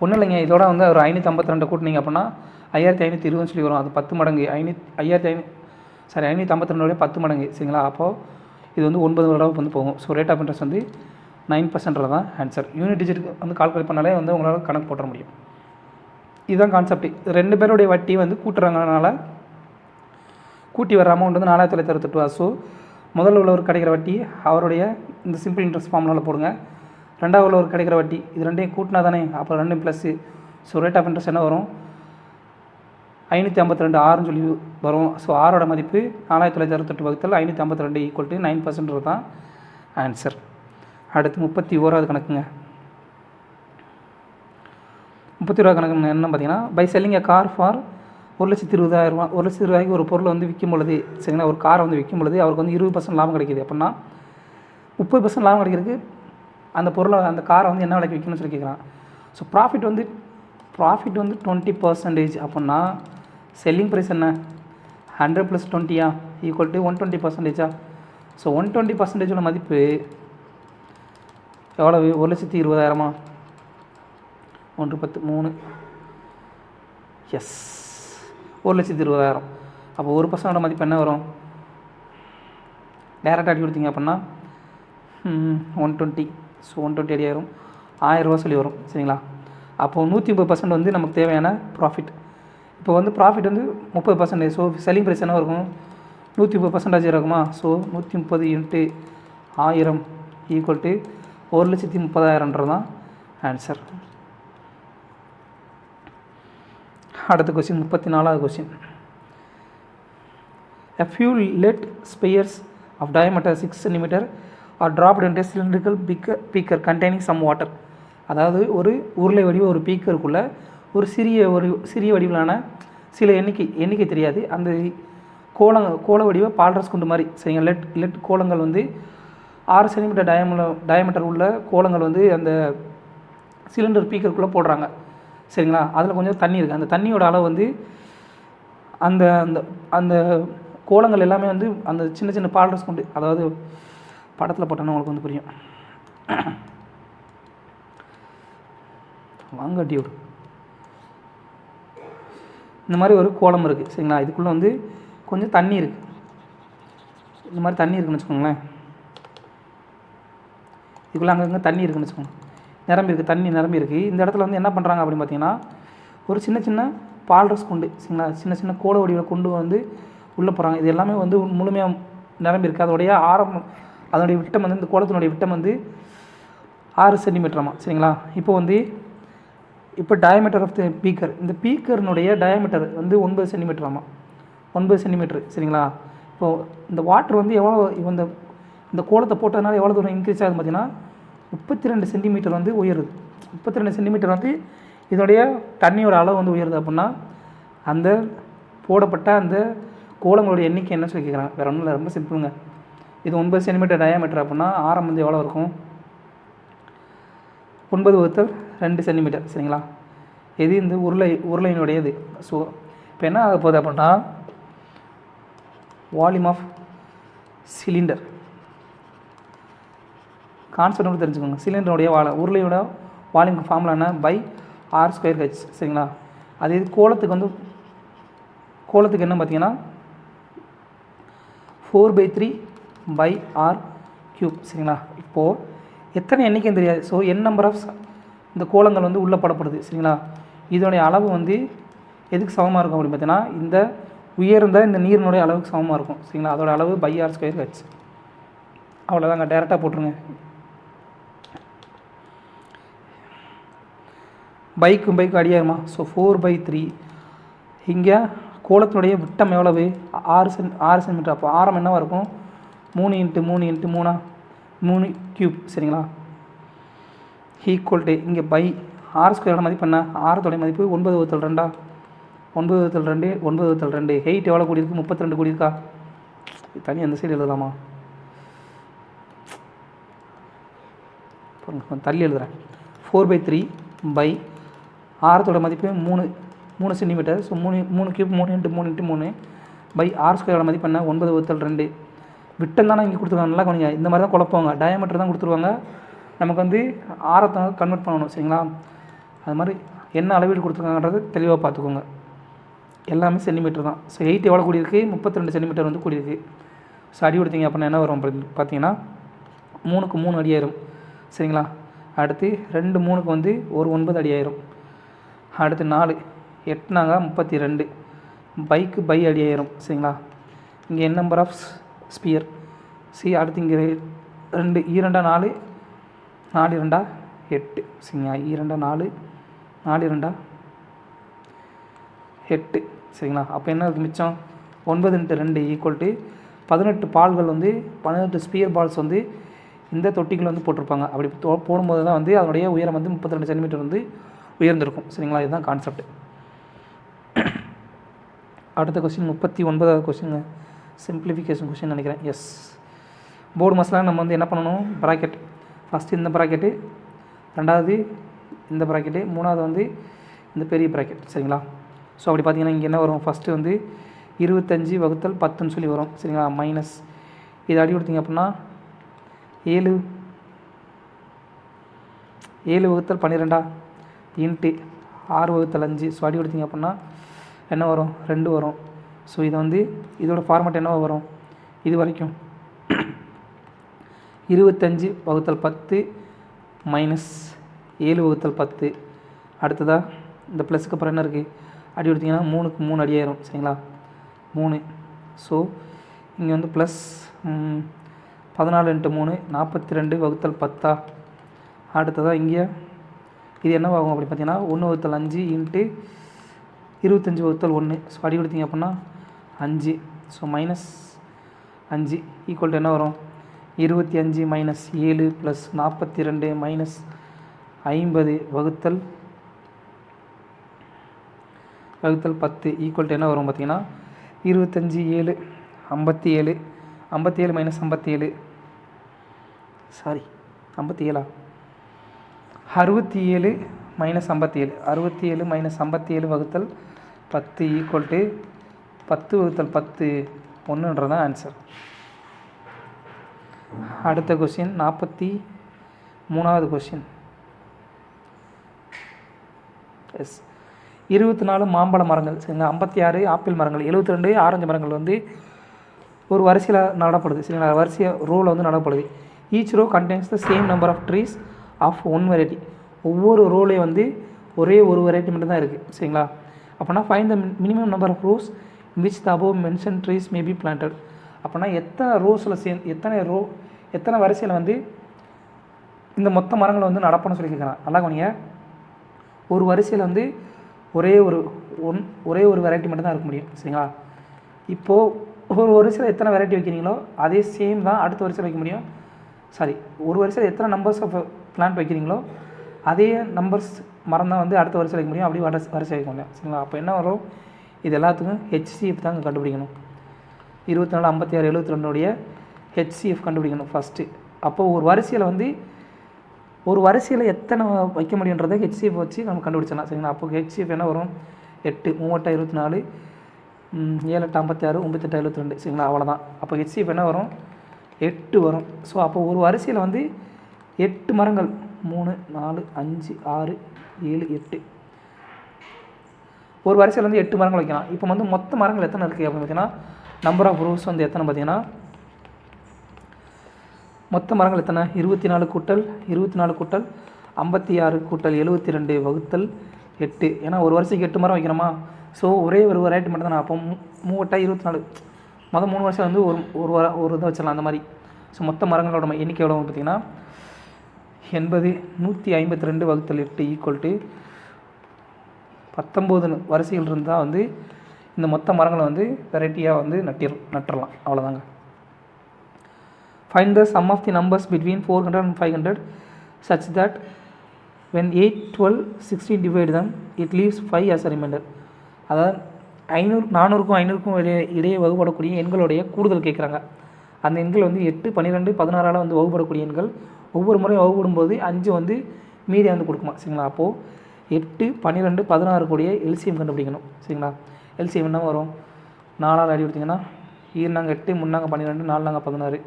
ஒன்றும் இல்லைங்க, இதோட வந்து ஒரு 552 கூட்டினீங்க அப்படின்னா 5520 சொல்லி வரும். அது 10 மடங்கு 552 10 மடங்கு சரிங்களா. அப்போது இது வந்து 9 தடவை வந்து போகும். ஸோ ரேட் ஆஃப் இன்ட்ரெஸ்ட் வந்து 9% தான் ஆன்சர். யூனிட் டிஜிட் வந்து கால்குலேட் பண்ணாலே வந்து உங்களால் கணக்கு போட முடியும். இதுதான் கான்செப்ட். 2 பேருடைய வட்டி வந்து கூட்டுறாங்கனால கூட்டி வர அமௌண்ட் வந்து 4968. ஸோ முதல்ல உள்ளவர் கிடைக்கிற வட்டி அவருடைய இந்த சிம்பிள் இன்ட்ரெஸ்ட் ஃபார்முலாவில் போடுங்க. ரெண்டாவது உள்ளவர் கிடைக்கிற வட்டி இது ரெண்டையும் கூட்டினா தானே, அப்புறம் 2 plus. So rate of interest என்ன வரும் 552 ஆறுன்னு சொல்லி வரும். ஸோ ஆரோட மதிப்பு 4968 வகுத்தல் 552 = 9% தான் ஆன்சர். அடுத்து 31வது கணக்குங்க. 31வது கணக்கு என்ன பார்த்தீங்கன்னா, by selling a car for 1,20,000 1,20,000 ஒரு பொருளை வந்து விற்கும் பொழுது சரிங்களா, ஒரு காரை வந்து விற்கும் பொழுது அவருக்கு வந்து 20% லாபம் கிடைக்கிது. அப்படின்னா 30% லாபம் கிடைக்கிறதுக்கு அந்த பொருளை அந்த காரை வந்து என்ன விலைக்கு விற்கணும்னு சொல்லி கேட்குறான். ஸோ ப்ராஃபிட் வந்து 20% அப்படின்னா செல்லிங் ப்ரைஸ் என்ன 100 + 20 = 120%. ஸோ 120% மதிப்பு எவ்வளவு 1,20,000 1 10 3 எஸ் 1,20,000. அப்போ 1% மதிப்பு என்ன வரும் டேரெக்டாக அடி கொடுத்தீங்க அப்படின்னா 120. ஸோ 120 அடி ஆயிரும் 1000 ரூபா சொல்லி வரும் சரிங்களா. அப்போது 130% வந்து நமக்கு தேவையான ப்ராஃபிட். இப்போ வந்து ப்ராஃபிட் வந்து 30%. ஸோ செல்லிங் ப்ரைஸ் என்ன இருக்கும் 130% இருக்குமா. ஸோ 130 × 1000 = 1,30,000 தான் ஆன்சர். அடுத்த கொஸ்டின் 34வது question. A few lead spheres of diameter 6 cm are dropped into a cylindrical beaker containing some water. அதாவது ஒரு உருளை வடிவ ஒரு பீக்கருக்குள்ளே ஒரு சிறிய வடிவிலான சில எண்ணிக்கை தெரியாது அந்த கோள வடிவ பால்ரஸ் குண்டு மாதிரி சரிங்க. லெட் கோளங்கள் வந்து 6 சென்டிமீட்டர் டயமீட்டர் உள்ள கோளங்கள் வந்து அந்த சிலிண்டர் பீக்கருக்குள்ளே போடுறாங்க சரிங்களா. அதில் கொஞ்சம் தண்ணி இருக்குது. அந்த தண்ணியோட அளவு வந்து அந்த அந்த அந்த கோளங்கள் எல்லாமே வந்து அந்த சின்ன சின்ன பால்ரஸ் குண்டு, அதாவது படத்தில் போட்டோன்னா உங்களுக்கு வந்து புரியும். வாங்க டியூட், இந்த மாதிரி ஒரு கோலம் இருக்குது சரிங்களா. இதுக்குள்ளே வந்து கொஞ்சம் தண்ணி இருக்குது. இந்த மாதிரி தண்ணி இருக்குன்னு வச்சுக்கோங்களேன். இதுக்குள்ளே அங்கங்கே தண்ணி இருக்குன்னு வச்சுக்கோங்க. தண்ணி நிரம்பி இருக்குது. இந்த இடத்துல வந்து என்ன பண்ணுறாங்க அப்படின்னு பார்த்தீங்கன்னா, ஒரு சின்ன சின்ன பால்ரஸ் குண்டு சரிங்களா, சின்ன சின்ன கோள வடிவில் கொண்டு வந்து உள்ளே போகிறாங்க. இது எல்லாமே வந்து முழுமையாக நிரம்பி இருக்குது. அதோடைய விட்டம் வந்து இந்த கோலத்தினுடைய விட்டம் வந்து 6 சென்டிமீட்டராமா சரிங்களா. இப்போ டயமீட்டர் ஆஃப் த பீக்கர், இந்த பீக்கர்னுடைய டயமீட்டர் வந்து 9 சென்டிமீட்டராமா 9 சென்டிமீட்டர் சரிங்களா. இப்போது இந்த வாட்டர் வந்து எவ்வளோ இந்த கோலத்தை போட்டதுனால எவ்வளோ தூரம் இன்க்ரீஸ் ஆகுது பார்த்தீங்கன்னா 32 சென்டிமீட்டர் வந்து உயருது. 32 சென்டிமீட்டர் வந்து இதோடைய தண்ணியோட அளவு வந்து உயருது. அப்படின்னா அந்த போடப்பட்ட அந்த கோலங்களுடைய எண்ணிக்கை என்ன சொல்லி கேட்குறாங்க, வேறு ஒன்றும் இல்லை, ரொம்ப சிம்பிளுங்க. இது 9 சென்டிமீட்டர் டயாமீட்டர் அப்படின்னா ஆரம் வந்து எவ்வளோ இருக்கும் 9/2 சென்டிமீட்டர் சரிங்களா. இது இந்த உருளையினுடையது. ஸோ இப்போ என்ன ஆக போகுது அப்படின்னா வால்யூம் ஆஃப் சிலிண்டர் கான்செப்ட் வந்து தெரிஞ்சுக்கோங்க. சிலிண்டருடைய உருளையோட வால்யூம் ஃபார்முலா என்ன R²H சரிங்களா. அது இது கோலத்துக்கு என்ன பார்த்தீங்கன்னா 4/3/R³ சரிங்களா. இப்போது எத்தனை எண்ணிக்கைன்னு தெரியாது. ஸோ நம்பர் ஆஃப் இந்த கோலங்கள் வந்து உள்ளே படப்படுது சரிங்களா. இதோடைய அளவு வந்து எதுக்கு சமமாக இருக்கும் அப்படின்னு பார்த்தீங்கன்னா இந்த உயர்ந்த இந்த நீரினுடைய அளவுக்கு சமமாக இருக்கும் சரிங்களா. அதோட அளவு R²H. அவ்வளோதாங்க, டேரெக்டாக போட்டுருங்க. பைக்கும் அடியாயிருமா. ஸோ 4/3. இங்கே கோலத்தினுடைய விட்டம் எவ்வளவு? 6 சென்டிமீட்டர். அப்போ ஆரம் என்னவாக இருக்கும்? 3 × 3 × 3 3 கியூப். சரிங்களா? ஈக்குவல் டு இங்கே பை R² மதிப்பு என்ன? ஆரத்தோடைய மதிப்பு 9/2. 9/2 9/2. ஹெயிட் எவ்வளோ கூடியிருக்கு? 32 கூடியிருக்கா? தனி அந்த சைடு எழுதலாமா? தள்ளி எழுதுகிறேன். 4/3 பை ஆரத்தோட மதிப்பு 3 centimetre. So 3 cube 3 × 3 × 3 by R² மதிப்பு என்ன? 9/2. விட்டம் தானே இங்கே கொடுத்துருவாங்க. நல்லா கொஞ்சம் இந்த மாதிரி தான் குழப்பவாங்க. டயாமீட்டர் தான் கொடுத்துருவாங்க. நமக்கு வந்து ஆரத்தை கன்வெர்ட் பண்ணணும். சரிங்களா? அது மாதிரி என்ன அளவீடு கொடுத்துருக்காங்கன்றது தெளிவாக பார்த்துக்கோங்க. எல்லாமே சென்டிமீட்டர் தான். ஸோ ஹெயிட் எவ்வளோ கூடியிருக்கு? 32 சென்டிமீட்டர் வந்து கூடியிருக்கு. ஸோ அடி கொடுத்தீங்க அப்படின்னா என்ன வரும் பார்த்தீங்கன்னா 3க்கு 3 அடி ஆயிரும். சரிங்களா? அடுத்து 2 3க்கு வந்து ஒரு 9 அடி ஆயிரும். அடுத்து 4 8 32 பைக்கு பை அடி ஆயிரும். சரிங்களா? இங்கே n நம்பர் ஆஃப் ஸ்பியர். அடுத்து இங்கே 2 2 4 4 2 8. சரிங்களா? 2 4 4 2 8. சரிங்களா? அப்போ என்ன இருக்குது மிச்சம்? 9 × 2 ஈக்குவல் டு 18 பால்கள் வந்து 18 ஸ்பியர் பால்ஸ் வந்து இந்த தொட்டிகள் வந்து போட்டிருப்பாங்க. அப்படி போடும்போது தான் வந்து அதனுடைய உயரம் வந்து 32 சென்டிமீட்டர் வந்து உயர்ந்திருக்கும். சரிங்களா? இதுதான் கான்செப்ட். அடுத்த கொஸ்டின் 39வது கொஸ்டின் சிம்பிளிஃபிகேஷன் கொஸ்டின் நினைக்கிறேன். எஸ். போர்டு மசாலா நம்ம வந்து என்ன பண்ணணும்? ப்ராக்கெட். ஃபஸ்ட்டு இந்த ப்ராக்கெட்டு, ரெண்டாவது இந்த ப்ராக்கெட்டு, மூணாவது வந்து இந்த பெரிய ப்ராக்கெட். சரிங்களா? ஸோ அப்படி பார்த்தீங்கன்னா இங்கே என்ன வரும்? ஃபஸ்ட்டு வந்து 25/10ன்னு சொல்லி வரும். சரிங்களா? மைனஸ் இது அடி கொடுத்தீங்க அப்படின்னா 7/12 இன்ட்டு 6/5. ஸோ அடி கொடுத்தீங்க அப்படின்னா என்ன வரும்? 2 வரும். ஸோ இதை வந்து இதோட ஃபார்மேட் என்னவா வரும்? இது வரைக்கும் 25/10 மைனஸ் 7/10. அடுத்ததாக இந்த ப்ளஸுக்கு அப்புறம் என்ன இருக்குது? அடி கொடுத்தீங்கன்னா 3க்கு 3 அடி ஆயிரும். சரிங்களா? 3. ஸோ இங்கே வந்து ப்ளஸ் 14 × 3 42/10. அடுத்ததாக இங்கே இது என்னவாகும் அப்படி பார்த்தீங்கன்னா 1/5 இன்ட்டு 25/1. ஸோ அடி கொடுத்தீங்க அப்படின்னா 5. ஸோ -5 ஈக்குவல் டு என்ன வரும்? 25 minus 7 plus 42 minus 50/10 equal to என்ன வரும் பார்த்தீங்கன்னா 25 7 57 57 minus 57 sorry 57 67 minus 57 67 minus 57/10 equal to 10/10 1ன்றதான் ஆன்சர். அடுத்த கொஸ்டின் 43வது கொஸ்டின். எஸ். 24 மாம்பழ மரங்கள். சரிங்களா? 56 ஆப்பிள் மரங்கள், 72 ஆரஞ்சு மரங்கள் வந்து ஒரு வரிசையில் நடப்படுது. சரிங்களா? வரிசை ரோவில் வந்து நடப்படுது. Each row contains the same number of trees of one variety. ஒவ்வொரு ரோலையும் வந்து ஒரே ஒரு வெரைட்டி மட்டும் தான் இருக்குது. சரிங்களா? அப்போனா find the minimum number of rows which the above mention trees may be planted. அப்போனா எத்தனை வரிசையில் வந்து இந்த மொத்த மரங்களை வந்து நடப்பணும்னு சொல்லி கேட்குறான். நல்லா கவனிங்க. ஒரு வரிசையில் வந்து ஒரே ஒரு வெரைட்டி மட்டும் தான் இருக்க முடியும். சரிங்களா? இப்போது ஒரு வரிசையில் எத்தனை வெரைட்டி வைக்கிறீங்களோ அதே சேம் தான் அடுத்த வரிசையில் வைக்க முடியும். ஒரு வரிசையில் எத்தனை நம்பர்ஸ் ஆஃப் பிளான்ட் வைக்கிறீங்களோ அதே நம்பர்ஸ் மரம் தான் வந்து அடுத்த வரிசையில் வைக்க முடியும். அப்படி வரிசை வைக்க முடியும். சரிங்களா? அப்போ என்ன வரும்? இது எல்லாத்துக்கும் HCF தாங்க கண்டுபிடிக்கணும். 24 56 72 HCF கண்டுபிடிக்கணும் ஃபஸ்ட்டு. அப்போது ஒரு வரிசையில் எத்தனை வைக்க முடியுன்றதை HCF வச்சு நம்ம கண்டுபிடிச்சலாம். சரிங்களா? அப்போ HCF என்ன வரும்? 8 3 24 7 8 56 9 8 72. சரிங்களா? அவ்வளோதான். அப்போ HCF என்ன வரும்? 8 வரும். ஸோ அப்போ ஒரு வரிசையில் வந்து 8 மரங்கள் 3 4 5 6 7 8 ஒரு வரிசையில் வந்து 8 மரங்கள் வைக்கலாம். இப்போ வந்து மொத்த மரங்கள் எத்தனை இருக்குது அப்படின்னு பார்த்தீங்கன்னா நம்பர் ஆஃப் ரோஸ் வந்து எத்தனை பார்த்தீங்கன்னா மொத்த மரங்கள் எத்தனை? 24 கூட்டல் 56 கூட்டல் 72 / 8. ஏன்னா ஒரு வரிசைக்கு 8 மரம் வைக்கணுமா? ஸோ ஒரே ஒரு வெரைட்டி மட்டும் தான். அப்போ 3 × 24 மொதல் 3 வருஷம் வந்து ஒரு இதை வச்சிடலாம் அந்த மாதிரி. ஸோ மொத்த மரங்களோட எண்ணிக்கை எவ்வளோ பார்த்தீங்கன்னா 80 152/8 ஈக்குவல் டு 19 வரிசைகள் இருந்தால் வந்து இந்த மொத்த மரங்களை வந்து வெரைட்டியாக வந்து நட்டுறலாம். அவ்வளோதாங்க. Find the sum of the numbers between 400 and 500 such that when 8, 12, 16 divide them it leaves 5 as a remainder. அதாவது 400க்கும் 500க்கும் இடையே வகுப்படக்கூடிய எண்களுடைய கூடுதல் கேட்குறாங்க. அந்த எண்கள் வந்து 8, 12, 16 வந்து வகுப்படக்கூடிய எண்கள். ஒவ்வொரு முறையும் வகுப்படும்போது 5 வந்து மீதி வந்து கொடுக்குமா. சரிங்களா? அப்போது 8, 12, 16 கூடிய எல்சிஎம் கண்டுபிடிக்கணும். சரிங்களா? எல்சிஎம் என்ன வரும்? 4ஆல் அடி கொடுத்தீங்கன்னா 2 8, 3 12, 4 16.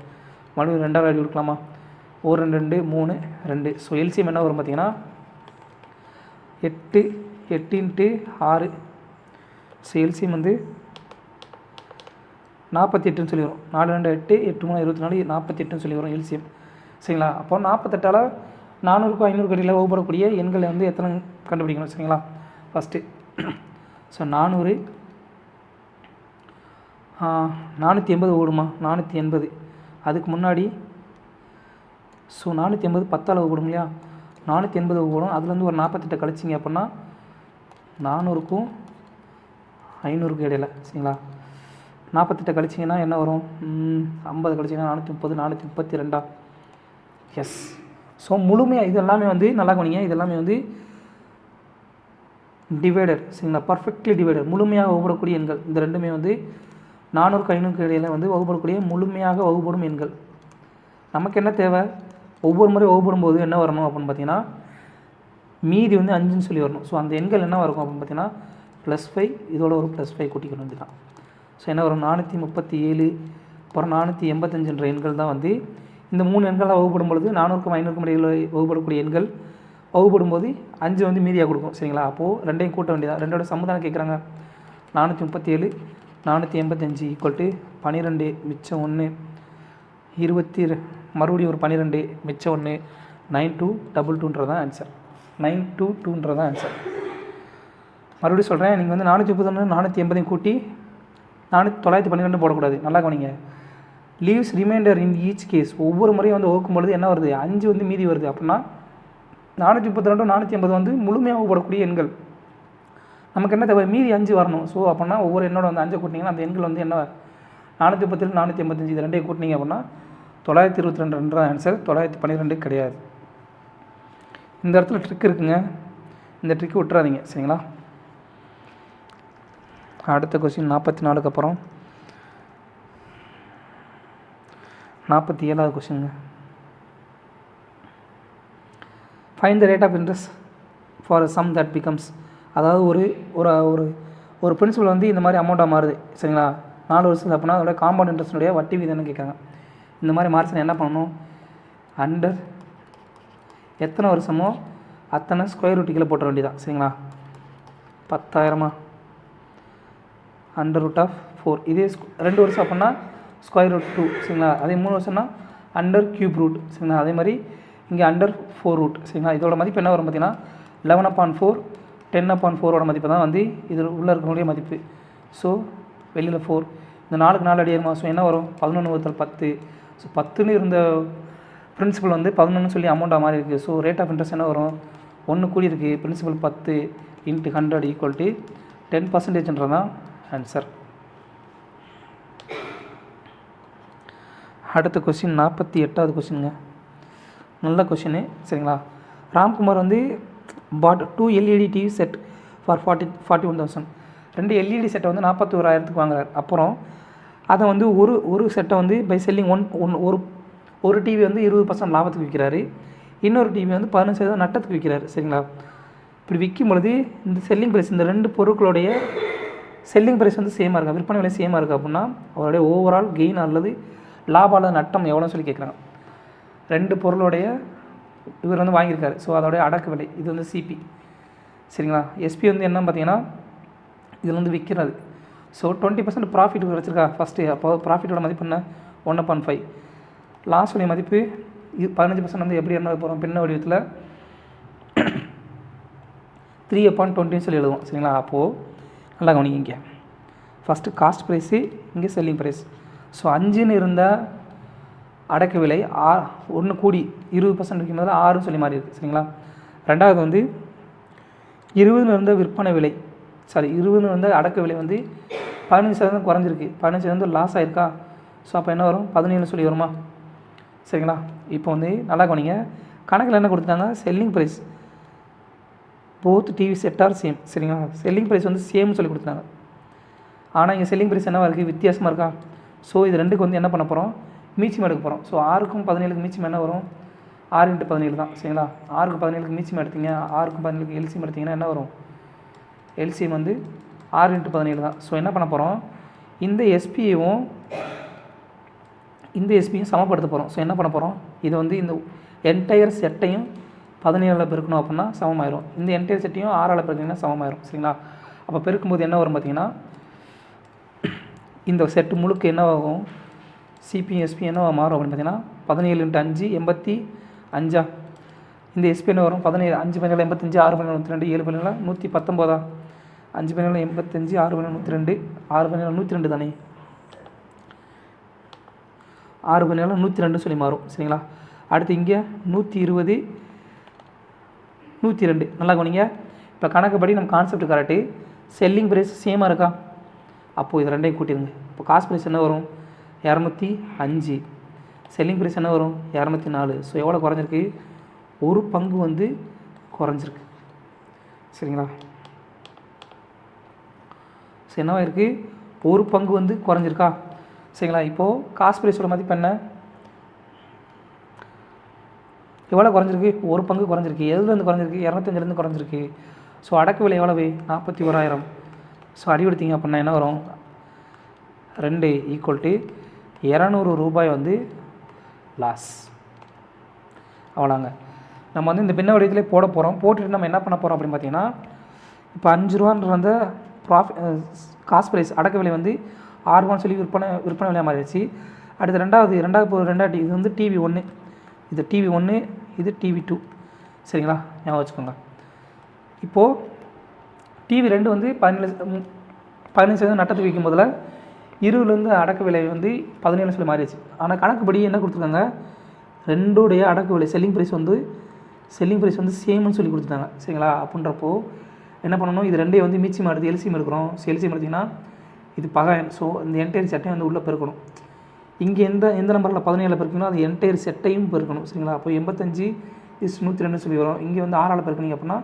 மறுபடியும் 2ஆல் அடி கொடுக்கலாமா? 1 2 3 2. ஸோ எல்சிஎம் என்ன வரும் பார்த்தீங்கன்னா 8 8 × 6. ஸோ எல்சிஎம் வந்து 48ன்னு சொல்லி வரும். 4 2 8 8 3 24 48ன்னு சொல்லி வரும் எல்சிஎம். சரிங்களா? அப்போ 48ஆல் 400க்கும் 500க்கும் இடையில் வகுப்படக்கூடிய எண்களை வந்து எத்தனை கண்டுபிடிக்கணும். சரிங்களா? ஃபஸ்ட்டு ஸோ 400 480 ஓடுமா? 480. அதுக்கு முன்னாடி ஸோ 480 10ஆல் வகுப்படும் இல்லையா? 480 வகுப்படும். அதுலேருந்து ஒரு 48 கழிச்சிங்க அப்படின்னா 400க்கும் 500க்கும் இடையில. சரிங்களா? 48 கழிச்சிங்கன்னா என்ன வரும்? 50 கழிச்சிங்கன்னா 430 432. எஸ். ஸோ முழுமையாக இது எல்லாமே வந்து நல்லா கவனிங்க. இது எல்லாமே வந்து டிவைடட். சரிங்களா? பர்ஃபெக்ட்லி டிவைடட், முழுமையாக வகுப்படக்கூடிய எண்கள். இந்த ரெண்டுமே வந்து 400க்கும் 500க்கும் இடையில் வந்து வகுப்படக்கூடிய முழுமையாக வகுப்படும் எண்கள். நமக்கு என்ன தேவை? ஒவ்வொரு முறை வகுப்படும் போது என்ன வரணும் அப்படின்னு பார்த்தீங்கன்னா மீதி வந்து 5ன்னு சொல்லி வரணும். ஸோ அந்த எண்கள் என்ன இருக்கும் அப்படின்னு பார்த்தீங்கன்னா +5, இதோட ஒரு +5 கூட்டிக்கணும். இதுதான். ஸோ என்ன வரும்? 437 அப்புறம் 485 எண்கள் தான் வந்து இந்த 3 எண்களாக வகுப்படும் பொழுது 400க்கும் 500க்கும் இடையில் வகுப்படக்கூடிய எண்கள் வகுப்படும் போது 5 வந்து மீதியாக கொடுக்கும். சரிங்களா? அப்போது ரெண்டையும் கூட்ட வேண்டியதான். ரெண்டோட சம்மதானம் கேட்குறாங்க. 437 485 = 12 மிச்சம் 1 20 மறுபடியும் ஒரு 12 மிச்சம் 1 9222 ஆன்சர். 922 ஆன்சர். மறுபடியும் சொல்கிறேன், நீங்கள் வந்து 431 480 கூட்டி 912 போடக்கூடாது. நல்லா கவனிங்க. Leaves remainder in each case. ஒவ்வொரு முறையும் வந்து வகுக்கும்பொழுது என்ன வருது? 5 வந்து மீதி வருது. அப்படின்னா 432 480 வந்து முழுமையாக வகுப்படக்கூடிய எண்கள். நமக்கு என்ன தேவை? மீதி 5 வரணும். ஸோ அப்படின்னா ஒவ்வொரு எண்ணோட வந்து 5 கூட்டிங்கன்னா அந்த எண்கள் வந்து என்ன 437 485 இது ரெண்டையும் கூட்டினீங்க அப்படின்னா 922 ஆன்சர். 912 கிடையாது. இந்த இடத்துல ட்ரிக் இருக்குங்க. இந்த ட்ரிக் விட்டுறாதீங்க. சரிங்களா? அடுத்த கொஸ்டின் 44க்கு அப்புறம் 47வது கொஸ்டினுங்க. Find the rate of interest for sum that becomes. அதாவது ஒரு ஒரு ஒரு பிரின்சிபல் வந்து இந்த மாதிரி அமௌண்ட்டாக மாறுது. சரிங்களா? 4 வருஷம் அப்படின்னா அதோட காம்பவுண்ட் இன்ட்ரெஸ்ட்டுடைய வட்டி வீதம்னு கேட்குறாங்க. இந்த மாதிரி மார்க்ஸ் என்ன பண்ணணும்? அண்டர் எத்தனை வருஷமோ அத்தனை ஸ்கொயர் ரூட் கீழே போட்ட வேண்டியதான். சரிங்களா? 10,000 √4. இதே 2 வருஷம் அப்படின்னா √2. சரிங்களா? அதே 3 வருஷம்னா அண்டர் கியூப் ரூட். சரிங்களா? அதே மாதிரி இங்கே அண்டர் 4 ரூட். சரிங்களா? இதோட மதிப்பு என்ன வரும் பார்த்தீங்கன்னா 11/4 10/4 மதிப்பு தான் வந்து இதில் உள்ளே இருக்கக்கூடிய மதிப்பு. ஸோ வெளியில் 4 இந்த 4க்கு 4 அடியாருமா. ஸோ என்ன வரும்? 11 × 10. ஸோ 10ன்னு இருந்த பிரின்சிபல் வந்து 11ன்னு சொல்லி அமௌண்ட்டாக மாறி இருக்குது. ஸோ ரேட் ஆஃப் இன்ட்ரெஸ்ட் என்ன வரும்? 1 கூடி இருக்குது. பிரின்சிபல் 10 × 100 = 10% தான் ஆன்சர். அடுத்த கொஸ்டின் 48வது கொஸ்டினுங்க. நல்ல கொஸ்டின். சரிங்களா? ராம்குமார் வந்து பாட் 2 LED TV set for 41,000. 2 LED செட்டை வந்து 41,000க்கு வாங்குறாரு. அப்புறம் அதை வந்து ஒரு செட்டை வந்து பை செல்லிங் ஒரு டிவி வந்து 20% லாபத்துக்கு விற்கிறாரு. இன்னொரு டிவி வந்து 15% நட்டத்துக்கு விற்கிறாரு. சரிங்களா? இப்படி விற்கும் பொழுது இந்த செல்லிங் ப்ரைஸ் இந்த 2 பொருட்களுடைய செல்லிங் ப்ரைஸ் வந்து சேமாக இருக்கா, விற்பனை விலை சேமாக இருக்குது அப்படின்னா அவருடைய ஓவரால் கெயின் அல்லது லாபம் அல்லது நட்டம் எவ்வளோன்னு சொல்லி கேட்குறாங்க. 2 பொருளுடைய இவர் வந்து வாங்கியிருக்காரு. ஸோ அதோடைய அடக்கு விலை இது வந்து சிபி. சரிங்களா? எஸ்பி வந்து என்னன்னு பார்த்தீங்கன்னா இதில் வந்து விற்கிறது. ஸோ 20% ப்ராஃபிட் கிடச்சிருக்கா ஃபஸ்ட்டு. அப்போ ப்ராஃபிட்டோட மதிப்பு என்ன? 1/5. லாஸுடைய மதிப்பு 15% வந்து எப்படி என்ன போகிறோம்? பின்ன வடிவத்தில் 3/20 சொல்லி எழுதுவோம். சரிங்களா? அப்போது நல்லா கவனிங்க. ஃபஸ்ட்டு காஸ்ட் ப்ரைஸு, இங்கே செல்லிங் ப்ரைஸ். ஸோ 5ன்னு இருந்தால் அடக்க விலை 1 கூடி 20% விற்கும் போது 6 சொல்லி மாறி இருக்குது. சரிங்களா? ரெண்டாவது வந்து 20 இருந்த விற்பனை விலை, 20 இருந்த அடக்க விலை வந்து 15% குறைஞ்சிருக்கு, 15% லாஸ் ஆயிருக்கா. ஸோ அப்போ என்ன வரும், 17 சொல்லி வருமா. சரிங்களா. இப்போ வந்து நல்லா கவனிங்க, கணக்கில் என்ன கொடுத்தாங்க, selling price both TV set are same. சரிங்களா. செல்லிங் ப்ரைஸ் வந்து சேம்னு சொல்லி கொடுத்தாங்க. ஆனால் இங்கே செல்லிங் ப்ரைஸ் என்னவா இருக்குது, வித்தியாசமாக இருக்கா. ஸோ இது ரெண்டுக்கு வந்து என்ன பண்ண போகிறோம், மீச்சம் எடுக்க போகிறோம். ஸோ 6க்கும் 17க்கு மீச்சம் என்ன வரும், 6 × 17 தான். சரிங்களா. 6க்கு 17க்கு மீச்சம் எடுத்தீங்க, 6க்கு 17க்கு எல்சியம் எடுத்திங்கன்னா என்ன வரும், எல்சியம் வந்து 6 × 17 தான். ஸோ என்ன பண்ண போகிறோம், இந்த எஸ்பியும் சமப்படுத்த போகிறோம். ஸோ என்ன பண்ண போகிறோம், இது வந்து இந்த என்டையர் செட்டையும் 17 பெருக்கணும் அப்படின்னா சமமாயிரும். இந்த என்டையர் செட்டையும் 6 பெருக்கிங்கன்னா சமமாயிரும். சரிங்களா. அப்போ பெருக்கும்போது என்ன வரும் பார்த்தீங்கன்னா, இந்த செட்டு முழுக்க என்ன ஆகும், சிபியும் எஸ்பி என்ன மாறும் அப்படின்னு பார்த்தீங்கன்னா 17 × 5 85. இந்த எஸ்பி என்ன வரும், 17 5 17 85, 6 17 102, 7 17 119, 5 17 85, 6 17 102, 6 17 102 தானே, 6 17 102 சொல்லி மாறும். சரிங்களா. அடுத்து இங்கே 120 102. நல்லா கவனிங்க, இப்போ கணக்குப்படி நம்ம கான்செப்ட் கரெக்டு. செல்லிங் ப்ரைஸ் சேமாக இருக்கா, அப்போது இது ரெண்டையும் கூட்டிடுங்க. இப்போ காஸ்ட் ப்ரைஸ் என்ன வரும், 205. செல்லிங் ப்ரைஸ் என்ன வரும், 204. ஸோ எவ்வளோ குறைஞ்சிருக்கு, ஒரு பங்கு வந்து குறைஞ்சிருக்கு. சரிங்களா. ஸோ என்னவா இருக்குது, ஒரு பங்கு வந்து குறைஞ்சிருக்கா. சரிங்களா. இப்போது காஸ்ட் ப்ரைஸோட மதிப்பு என்ன, எவ்வளோ குறைஞ்சிருக்கு, ஒரு பங்கு குறைஞ்சிருக்கு. எதுலேருந்து குறைஞ்சிருக்கு, 205லேருந்து குறைஞ்சிருக்கு. ஸோ அடக்க விலை எவ்வளவு, 41,000. ஸோ அடி எடுத்தீங்க அப்படின்னா என்ன வரும், 2 = 200 ரூபாய் வந்து லாஸ். அவ்வளோங்க. நம்ம வந்து இந்த பின்ன வடிவத்திலே போட போகிறோம். போட்டுட்டு நம்ம என்ன பண்ண போகிறோம் அப்படின்னு பார்த்தீங்கன்னா, இப்போ 5 ரூபான்ற அந்த காஸ்ட் ப்ரைஸ் அடக்க விலை வந்து 6 ரூபான்னு சொல்லி விற்பனை விலையாக மாறிடுச்சு. அடுத்து ரெண்டாவது இது வந்து டிவி 1, இது டிவி 1, இது டிவி 2. சரிங்களா. ஞாபகம் வச்சுக்கோங்க. இப்போது டிவி 2 வந்து 15% நட்டத்துக்கு விற்கும் போதில் 20லேருந்து அடக்க விலை வந்து 17 சொல்லி மாறிடுச்சு. ஆனால் கணக்குப்படி என்ன கொடுத்துருக்காங்க, ரெண்டோடைய அடக்க விலை செல்லிங் ப்ரைஸ் வந்து சேம்னு சொல்லி கொடுத்துட்டாங்க. சரிங்களா. அப்படின்றப்போ என்ன பண்ணணும், இது ரெண்டையும் வந்து மீச்சம் எடுத்து எல்சியம் எடுக்கிறோம். எல்சியம் எடுத்திங்கன்னா இது பகாயன். ஸோ இந்த என்டையர் செட்டையும் வந்து உள்ளே பெருக்கணும். இங்கே எந்த நம்பரில் 17 பெருக்கணும், அது என்டையர் செட்டையும் பெருக்கணும். சரிங்களா. அப்போ 85:102 சொல்லி வரும். இங்கே வந்து 6 பெருக்கணிங்க அப்படின்னா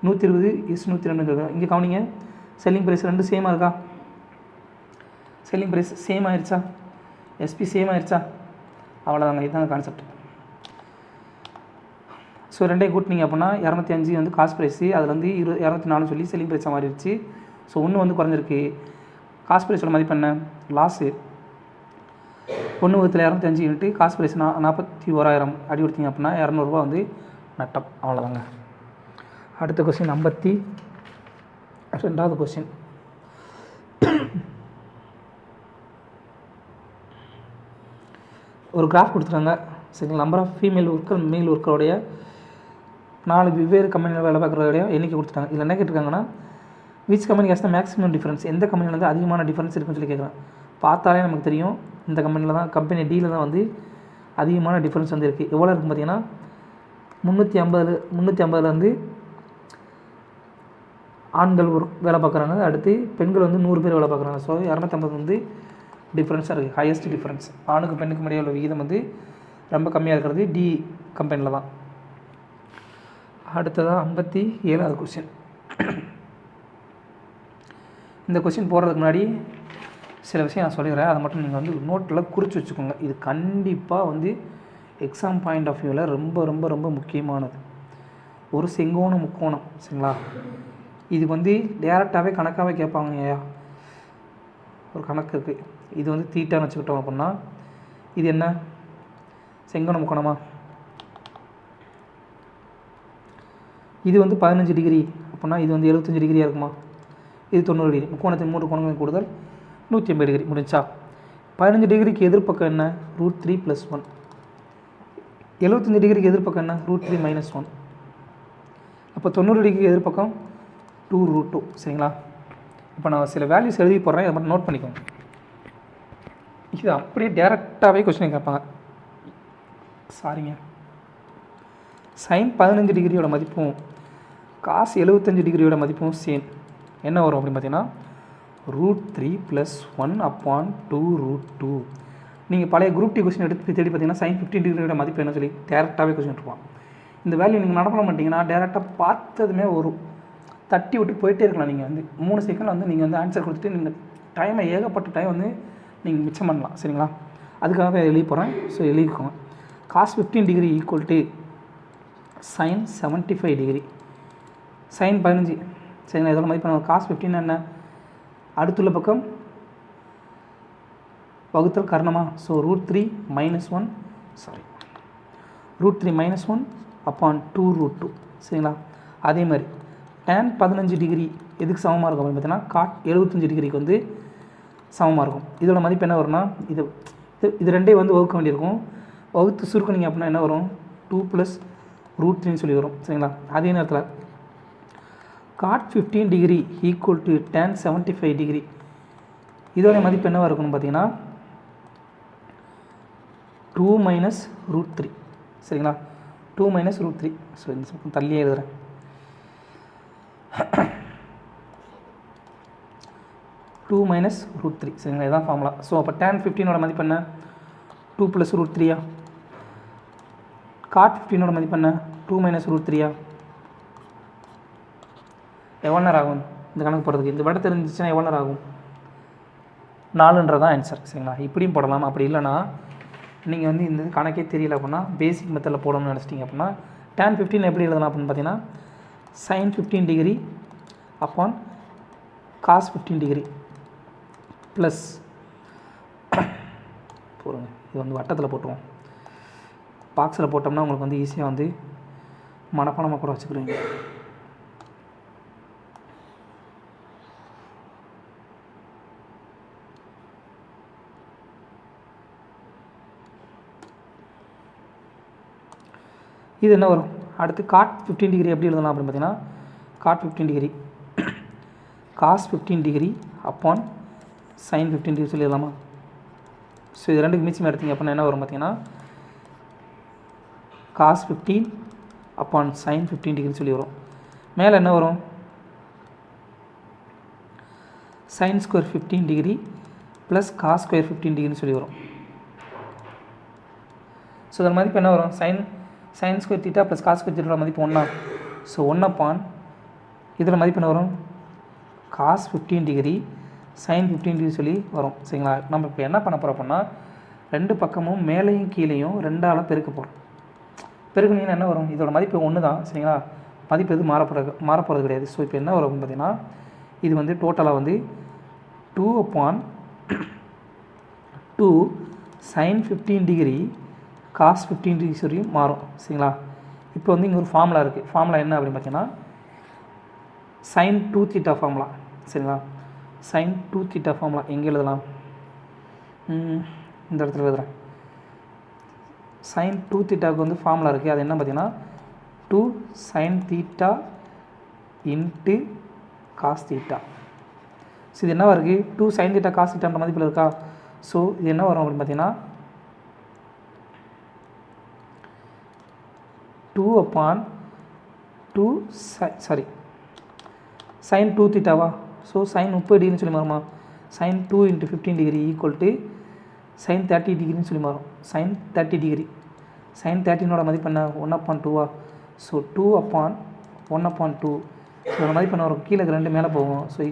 120:102 இருக்கும். இங்கே கவனிங்க, செல்லிங் ப்ரைஸ் ரெண்டு சேமாக இருக்கா, செல்லிங் ப்ரைஸ் சேம் ஆயிடுச்சா, எஸ்பி சேம் ஆயிடுச்சா, அவ்வளோதாங்க. இதுதாங்க கான்செப்ட். ஸோ ரெண்டையும் கூட்டினீங்க அப்படின்னா 205 வந்து காஸ்ட் ப்ரைஸு, அதில் வந்து 204 சொல்லி செல்லிங் ப்ரைஸாக மாறிடுச்சு. ஸோ 1 வந்து குறைஞ்சிருக்கு. காஸ்ட் ப்ரைஸோட மதிப்பு என்ன, லாஸு 1/205 காஸ்ட் ப்ரைஸ் 41,000 அடி கொடுத்தீங்க அப்படின்னா 200 ரூபா வந்து நட்டம். அவ்வளோதாங்க. அடுத்த கொஸ்டின் 52வது கொஸ்டின். ஒரு கிராஃப் கொடுத்துருக்காங்க. சரிங்களா. நம்பர் ஆஃப் ஃபீமேல் ஒர்க்கர் மேல் ஒர்க்கருடைய 4 வெவ்வேறு கம்பெனியில் வேலை பார்க்குறோடைய எண்ணிக்கை கொடுத்துட்டாங்க. இதில் என்ன கேட்டிருக்காங்கன்னா, which company has the maximum difference, எந்த கம்பெனியில் வந்து அதிகமான டிஃபரன்ஸ் இருக்குன்னு சொல்லி கேட்குறேன். பார்த்தாலே நமக்கு தெரியும், இந்த கம்பெனியில் தான், கம்பெனி டியில் தான் வந்து அதிகமான டிஃபரன்ஸ் வந்து இருக்குது. எவ்வளோ இருக்குன்னு பார்த்தீங்கன்னா 350 ஆண்கள் வேலை பார்க்குறாங்க. அடுத்து பெண்கள் வந்து 100 பேர் வேலை பார்க்குறாங்க. ஸோ 250 வந்து டிஃப்ரென்ஸாக இருக்குது. ஹையஸ்ட் டிஃப்ரென்ஸ் ஆணுக்கு பெண்ணுக்கு இடையே உள்ள விகிதம் வந்து ரொம்ப கம்மியாக இருக்கிறது டி கம்பெனியில் தான். அடுத்ததாக 57வது கொஸ்டின். இந்த கொஸ்டின் போடுறதுக்கு முன்னாடி சில விஷயம் நான் சொல்லிடுறேன், அதை மட்டும் நீங்கள் வந்து நோட்டில் குறித்து வச்சுக்கோங்க. இது கண்டிப்பாக வந்து எக்ஸாம் பாயிண்ட் ஆஃப் வியூவில் ரொம்ப ரொம்ப ரொம்ப முக்கியமானது. ஒரு செங்கோண முக்கோணம். சரிங்களா. இது வந்து டேரெக்டாகவே கணக்காகவே கேட்பாங்க. ஐயா ஒரு கணக்கு இருக்குது, இது வந்து தீட்டான்னு வச்சுக்கிட்டோம் அப்படின்னா இது என்ன, செங்கோண முக்கோணமா, இது வந்து 15 டிகிரி அப்படின்னா இது வந்து 75 டிகிரியாக இருக்குமா, இது 90 டிகிரி. முக்கோணத்தின் 3 கோணங்கள் கூடுதல் 180 டிகிரி. முடிஞ்சா 15 டிகிரிக்கு எதிர்ப்பக்கம் என்ன, √3 + 1. 75 டிகிரிக்கு எதிர்ப்பக்கம் என்ன, √3 - 1. அப்போ 90 டிகிரிக்கு எதிர்ப்பக்கம் 2√2. சரிங்களா. இப்போ நான் சில வேல்யூஸ் எழுதி போடுறேன், இதை மட்டும் நோட் பண்ணிக்கோங்க. இது அப்படியே டேரெக்டாகவே கொஸ்டின் கேட்பாங்க. சாரிங்க, sin 15 டிகிரியோட மதிப்பும் காஸ் 75 டிகிரியோட மதிப்பும் சேம். என்ன வரும் அப்படின்னு பார்த்தீங்கன்னா √3 + 1/2√2. நீங்கள் பழைய குரூப் டி கொஸ்டின் எடுத்து தேடி பார்த்தீங்கன்னா sin 15 டிகிரியோட மதிப்பு என்ன சொல்லி டேரெக்டாகவே கொஸ்டின் இருப்பான். இந்த வேல்யூ நீங்கள் நடப்பட மாட்டிங்கன்னா டேரெக்டாக பார்த்ததுமே ஒரு தட்டி விட்டு போயிட்டே இருக்கலாம். நீங்கள் வந்து 3 செகண்டில் வந்து நீங்கள் வந்து ஆன்சர் கொடுத்துட்டு நீங்கள் டைமை ஏகப்பட்ட டைம் வந்து நீங்கள் மிச்சம் பண்ணலாம். சரிங்களா? அதுக்காக தான் எழுதி போகிறேன். ஸோ எழுதிக்கோங்க. cos 15 degree = sin 75 degree. sin 15 சரிங்களா? இதோட மதிப்பு cos 15 என்ன? அடுத்துள்ள பக்கம் வகுத்தல் கர்ணமா? ஸோ √3 - 1/2√2. சரிங்களா? அதே மாதிரி tan 15 டிகிரி எதுக்கு சமமாக இருக்கும் அப்படின்னு பார்த்தீங்கன்னா cot 75 டிகிரிக்கு வந்து சமமாக இருக்கும். இதோட மதிப்பு என்ன வரும்னா இது ரெண்டே வந்து வகுக்க வேண்டியிருக்கும். வகுத்து சுருக்குனிங்க அப்படின்னா என்ன வரும்? 2 + √3 சொல்லி வரும். சரிங்களா? அதே நேரத்தில் cot 15 டிகிரி = tan 75 டிகிரி. இதோட மதிப்பு என்னவாக இருக்குன்னு பார்த்தீங்கன்னா 2 - √3. சரிங்களா? 2 - √3. ஸோ இந்த பக்கம் தள்ளியே எழுதுகிறேன். (2 - √3). சரிங்களா? இதுதான் ஃபார்முலா. ஸோ அப்போ tan 15ஓட மதிப்பு என்ன? 2 + √3. cot 15ஓட மதிப்பு என்ன? 2 - √3. எவ்வளோ நேரம் ஆகும் இந்த கணக்கு போடுறதுக்கு? இந்த விட தெரிஞ்சிச்சுன்னா எவ்வளோ நேரம் ஆகும்? 4ன்றதான் ஆன்சர். சரிங்களா? இப்படியும் போடலாம். அப்படி இல்லைனா நீங்கள் வந்து இந்த கணக்கே தெரியல அப்படின்னா பேசிக் மெத்தடில் போடணும்னு நினச்சிட்டிங்க அப்படின்னா tan 15 எப்படி எழுதலாம் அப்படின்னு பார்த்தீங்கன்னா sin 15 degree cos 15 degree plus போடுங்க. இது வந்து வட்டத்தில் போட்டுருவோம். பாக்ஸில் போட்டோம்னா உங்களுக்கு வந்து ஈஸியாக வந்து மனப்பாடமாக கூட வச்சுக்கிறீங்க. இது என்ன வரும்? அடுத்து cot 15 டிகிரி எப்படி எழுதலாம் அப்படின்னு பார்த்தீங்கன்னா cot 15 degree cos 15 degree sin 15 degree சொல்லிடலாமா? ஸோ இது ரெண்டுக்கு மிச்சம் எடுத்தீங்க அப்படின்னா என்ன வரும் பார்த்தீங்கன்னா cos 15 sin 15 டிகிரி சொல்லி வரும். மேலே என்ன வரும்? sin square 15 degree plus cos square 15 டிகிரின்னு சொல்லி வரும். ஸோ இதோட மதிப்பு என்ன வரும்? sin square theta plus cos square தீட்டாவோட மதிப்பு 1. ஸோ 1 இதில் மதிப்பு என்ன வரும்? cos 15 டிகிரி sin 15 டிகிரி சொல்லி வரும். சரிங்களா? நம்ம இப்போ என்ன பண்ண போகிறோம் அப்படின்னா ரெண்டு பக்கமும் மேலேயும் கீழேயும் 2ஆல் பெருக்க போகிறோம். பெருக்குனீங்கன்னா என்ன வரும்? இதோட மதிப்பு 1 தான். சரிங்களா? மதிப்பு எதுவும் மாறப்போகிறது கிடையாது. ஸோ இப்போ என்ன வரும் அப்படின்னு பார்த்தீங்கன்னா இது வந்து டோட்டலாக வந்து 2/2 sin 15 டிகிரி cos 15 டிகிரி சொல்லி மாறும். சரிங்களா? இப்போ வந்து இங்கே ஒரு ஃபார்முலா இருக்குது. ஃபார்முலா என்ன அப்படின்னு பார்த்தீங்கன்னா sin 2θ ஃபார்முலா. சரிங்களா? sin 2θ ஃபார்முலா எங்கே எழுதலாம்? இந்த இடத்துல எழுதுகிறேன். sin 2θக்கு வந்து ஃபார்முலா இருக்குது. அது என்ன பார்த்தீங்கன்னா 2 sin θ × cos θ. ஸோ இது என்னவா இருக்குது? 2 sin θ cos θன்ற மதிப்பில் இருக்கா? ஸோ இது என்ன வரும் அப்படின்னு பார்த்தீங்கன்னா 2/2 sin 2θவா? ஸோ sin 30 டிகிரின்னு சொல்லி மாறுமா? sin 2 × 15 டிகிரி = sin 30 டிகிரின்னு சொல்லி மாறும். sin 30 டிகிரி sin 30னோட மதிப்பு என்ன? 1/2. ஸோ 2/1/2. இதோட மதிப்பு என்ன வரும்? கீழே 2 மேலே போகும். ஸோ =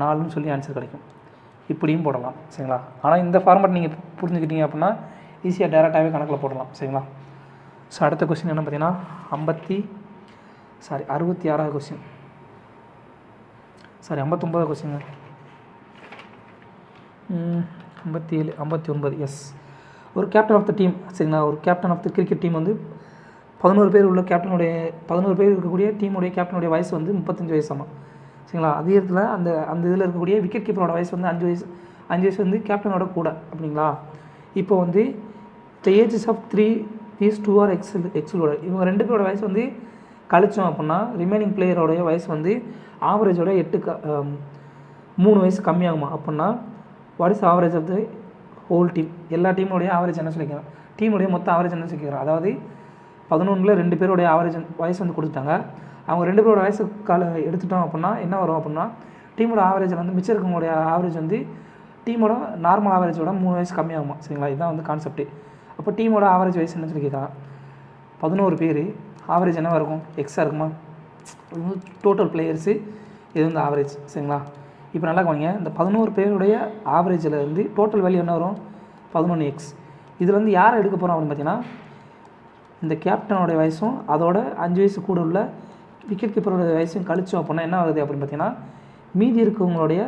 4ன்னு சொல்லி ஆன்சர் கிடைக்கும். இப்படியும் போடலாம். சரிங்களா? ஆனால் இந்த ஃபார்மேட் நீங்கள் புரிஞ்சுக்கிட்டீங்க அப்படின்னா ஈஸியாக டேரெக்டாகவே கணக்கில் போடலாம். சரிங்களா? ஸோ அடுத்த கொஸ்டின் என்ன பார்த்தீங்கன்னா 66வது கொஸ்டின். 59வது கொஸ்டின். 57 59. எஸ். ஒரு கேப்டன் ஆஃப் த டீம். சரிங்களா? ஒரு captain of the cricket team வந்து 11 பேர் உள்ள 11 பேர் இருக்கக்கூடிய டீமுடைய கேப்டனுடைய வயசு வந்து 35 வயசாமா. சரிங்களா? அதே இடத்துல அந்த இதில் இருக்கக்கூடிய விக்கெட் கீப்பரோட வயசு வந்து 5 வயசு வந்து கேப்டனோட கூட. அப்படிங்களா? இப்போ வந்து the ages of these two are excluded. இவங்க 2 பேரோட வயசு வந்து கழிச்சோம் அப்படின்னா ரிமைனிங் பிளேயரோடைய வயசு வந்து ஆவரேஜோட 3 வயசு கம்மியாகுமா? அப்படின்னா what is average of the whole team? எல்லா டீமோடைய ஆவரேஜ் என்ன சொல்லிக்கிறோம்? டீமுடைய மொத்த ஆவரேஜ் என்ன சொல்லிக்கிறோம்? அதாவது 11ல் 2 பேருடைய ஆவரேஜ் வயசு வந்து கொடுத்துட்டாங்க. அவங்க 2 பேரோட வயசு எடுத்துட்டோம் அப்படின்னா என்ன வரும் அப்படின்னா டீமோட ஆவரேஜில் வந்து மிச்சம் இருக்கவங்களுடைய ஆவரேஜ் வந்து டீமோட நார்மல் ஆவரேஜோட 3 வயசு கம்மியாகுமா சரிங்களா. இதுதான் வந்து கான்செப்ட்டு. அப்போ டீமோட ஆவரேஜ் வயசு என்ன சொல்லி கேட்குறாங்க. 11 பேர் ஆவரேஜ் என்னவாக இருக்கும் எக்ஸாக இருக்குமா. டோட்டல் பிளேயர்ஸு இது வந்து ஆவரேஜ் சரிங்களா. இப்போ நல்லா கவனிங்க, இந்த 11 பேருடைய ஆவரேஜில் வந்து டோட்டல் வேல்யூ என்ன வரும் 11x. இதில் வந்து யாரை எடுக்க போகிறோம் அப்படின்னு பார்த்தீங்கன்னா இந்த கேப்டனோடைய வயசும் அதோட 5 வயசு கூட உள்ள விக்கெட் கீப்பரோட வயசையும் கழிச்சோம் அப்படின்னா என்ன ஆகுது அப்படின்னு பார்த்தீங்கன்னா மீதி இருக்கவங்களுடைய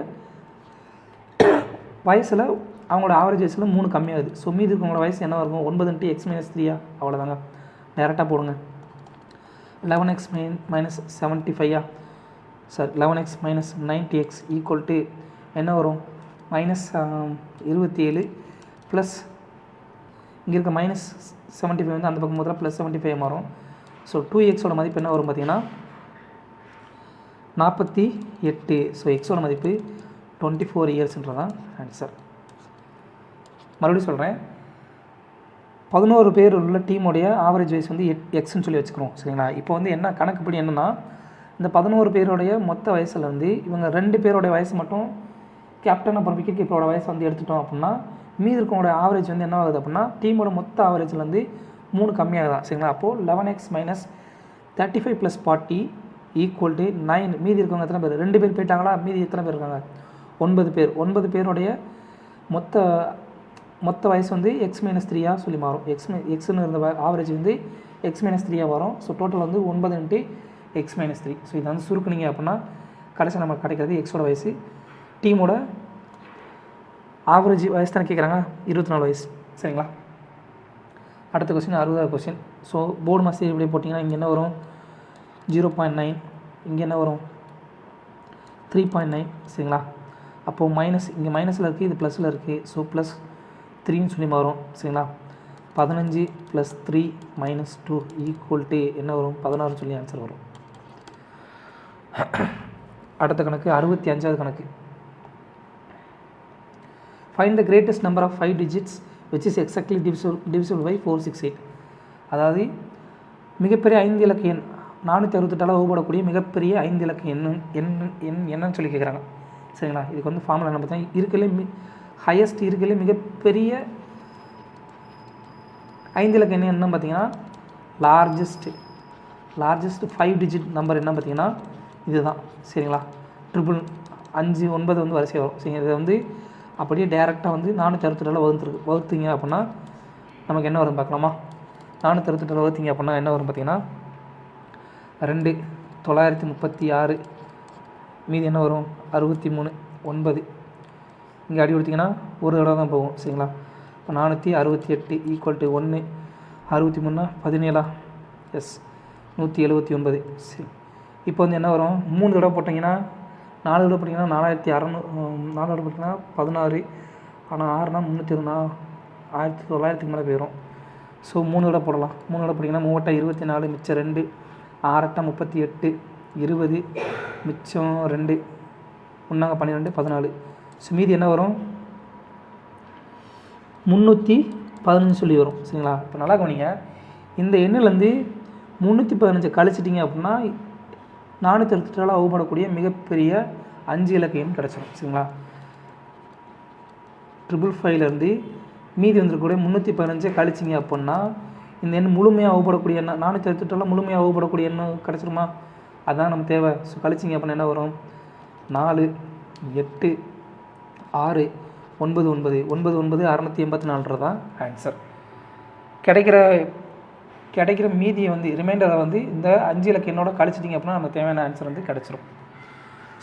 வயசில் அவங்களோட ஆவரேஜ் வயசில் 3 கம்மியாகுது. ஸோ மீதி இருக்கவங்களோட வயசு என்ன இருக்கும் 9 × x - 3 அவ்வளோதாங்க. டேரெக்டாக போடுங்க. 11x - 75 sir 11x - 90x equal என்ன வரும் -27 ப்ளஸ் இங்கே இருக்க -75 வந்து அந்த பக்கம் முதல்ல +75 மாறும். ஸோ 2xோட மதிப்பு என்ன வரும் பார்த்தீங்கன்னா 48. ஸோ எக்ஸோட மதிப்பு 24 இயர்ஸ்ன்றதான் ஆன்சர். மறுபடியும் சொல்கிறேன், 11 பேர் உள்ள டீமோடைய ஆவரேஜ் வயசு வந்து எக்ஸ்ன்னு சொல்லி வச்சுக்கிறோம் சரிங்களா. இப்போ வந்து என்ன கணக்குப்படி என்னென்னா இந்த 11 பேருடைய மொத்த வயசில் வந்து இவங்க 2 பேரோடைய வயசு மட்டும் கேப்டன் அப்புறம் விக்கெட் கீப்பரோட வயசு வந்து எடுத்துட்டோம் அப்படின்னா மீதி இருக்கவங்களோட ஆவரேஜ் வந்து என்ன ஆகுது அப்படின்னா டீமோட மொத்த ஆவரேஜில் வந்து 3 கம்மியாகுதான் சரிங்களா. அப்போது 11x - 35 + 40 ஈக்குவல் டு 9. மீதி இருக்கவங்க எத்தனை பேர் 2 பேர் போயிட்டாங்களா, மீதி எத்தனை பேர் இருக்காங்க 9 பேர். 9 பேருடைய மொத்த வயசு வந்து x - 3 சொல்லி மாறும். எக்ஸ்னு இருந்த ஆவரேஜ் வந்து x - 3 வரும். ஸோ டோட்டல் வந்து 9 × x - 3. ஸோ இதை வந்து சுருக்குனிங்க அப்படின்னா கடைசி நம்ம கிடைக்கிறது எக்ஸோட வயசு. டீமோட ஆவரேஜ் வயசு தானே கேட்குறாங்க 24 வயசு சரிங்களா. அடுத்த கொஸ்டின் 60வது கொஸ்டின். ஸோ போர்டு மாஸ்டர் இப்படி போட்டிங்கன்னா இங்கே என்ன வரும் 0.9, இங்கே என்ன வரும் 3.9 சரிங்களா. அப்போது இங்கே மைனஸில் இருக்குது, இது ப்ளஸில் இருக்குது. ஸோ +3ன்னு சொல்லி மாறும் சரிங்களா. 15 + 3 - 2 ஈக்குவல் டு என்ன வரும் 16 சொல்லி ஆன்சர் வரும். அடுத்த கணக்கு 65வது கணக்கு. Find the greatest number of 5 digits which is exactly divisible by 468. அதாவது மிகப்பெரிய 5 இலக்க எண் 468 வகுப்படக்கூடிய மிகப்பெரிய 5 இலக்க என்னன்னு சொல்லி கேட்குறாங்க சரிங்களா. இதுக்கு வந்து ஃபார்முலா என்ன பார்த்தீங்கன்னா இருக்கலே ஹையஸ்ட் இருக்கலே மிகப்பெரிய 5 இலக்க எண் என்ன பார்த்தீங்கன்னா லார்ஜஸ்ட் 5 digit நம்பர் என்ன பார்த்தீங்கன்னா இதுதான் சரிங்களா. 5 9 வந்து வரிசை வரும் சரிங்க. இதை வந்து அப்படியே டேரெக்டாக வந்து 468 வகுத்தீங்க அப்படின்னா நமக்கு என்ன வரும் பார்க்கலாமா. 468 வகுத்தீங்க அப்படின்னா என்ன வரும் பார்த்தீங்கன்னா 2 936 மீதி என்ன வரும் 63 9. இங்கே அடி கொடுத்தீங்கன்னா ஒரு தடவை தான் போகும் சரிங்களா. இப்போ 468 ஈக்குவல் டு 1 63 17 எஸ் 179 சரி. இப்போ வந்து என்ன வரும் 3 தடவை போட்டிங்கன்னா 4 தடவை போட்டிங்கன்னா 4600, 4 தடவை போட்டிங்கன்னா 16. ஆனால் 6னா 320 1900க்கு மேலே போயிடும். ஸோ 3 தடவை போடலாம். 3 தடவை போட்டிங்கன்னா 3 24 மிச்சம் 2 6 38 20 மிச்சம் 2 ஒன்றாங்க 12 14. ஸோ மீதி என்ன வரும் 315 சொல்லி வரும் சரிங்களா. இப்போ நல்லா கவனிங்க, இந்த எண்ணிலேருந்து 315 கழிச்சிட்டிங்க அப்படின்னா 468 வகுப்படக்கூடிய மிகப்பெரிய 5 இலக்க எண் கிடச்சிடும் சரிங்களா. 555லேருந்து மீதி வந்துருக்கக்கூடிய 315 கழிச்சிங்க அப்படின்னா இந்த எண் முழுமையாக வகுப்படக்கூடிய எண்ணம் 468 முழுமையாக வகுப்படக்கூடிய எண்ணம் கிடச்சிருமா, அதுதான் நம்ம தேவை. ஸோ கழிச்சிங்க அப்படின்னா என்ன வரும் 4 8 6 9 9 684 தான் ஆன்சர். கிடைக்கிற மீதியை வந்து ரிமைண்டரை வந்து இந்த 5 இலக்க எண்ணோட கழிச்சிட்டிங்க அப்படின்னா நமக்கு தேவையான ஆன்சர் வந்து கிடச்சிரும்.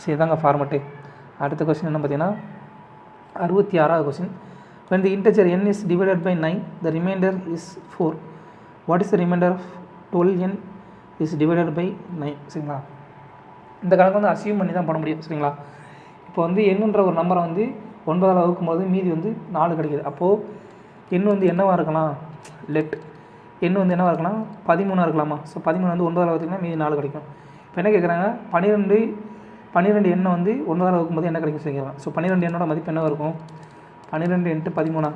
ஸோ இதாங்க ஃபார்மெட்டு. அடுத்த கொஸ்டின் என்ன பார்த்தீங்கன்னா 66வது question. when the integer n is divided by 9 the remainder is 4. what is the remainder of 12n is divided by 9 சரிங்களா. இந்த கணக்கு வந்து அசியூம் பண்ணி தான் பண்ண முடியும் சரிங்களா. இப்போ வந்து எண்ணுன்ற ஒரு நம்பரை வந்து 9ஆல் வகுக்கும்போது மீதி வந்து 4 கிடைக்கிது. அப்போது எண் வந்து என்னவாக இருக்கலாம் எண் வந்து என்னவாக இருக்கலாம் 13 இருக்கலாமா. ஸோ 13 வந்து 9ஆல் வகுத்திங்கன்னா மீதி 4 கிடைக்கும். இப்போ என்ன கேட்குறாங்க 12 எண்ணை வந்து 9ஆல் வகுக்கும்போது என்ன கிடைக்கும் சொல்லிக்கலாம். ஸோ 12 எண்ணோட மதிப்பு என்ன இருக்கும் 12 × 13.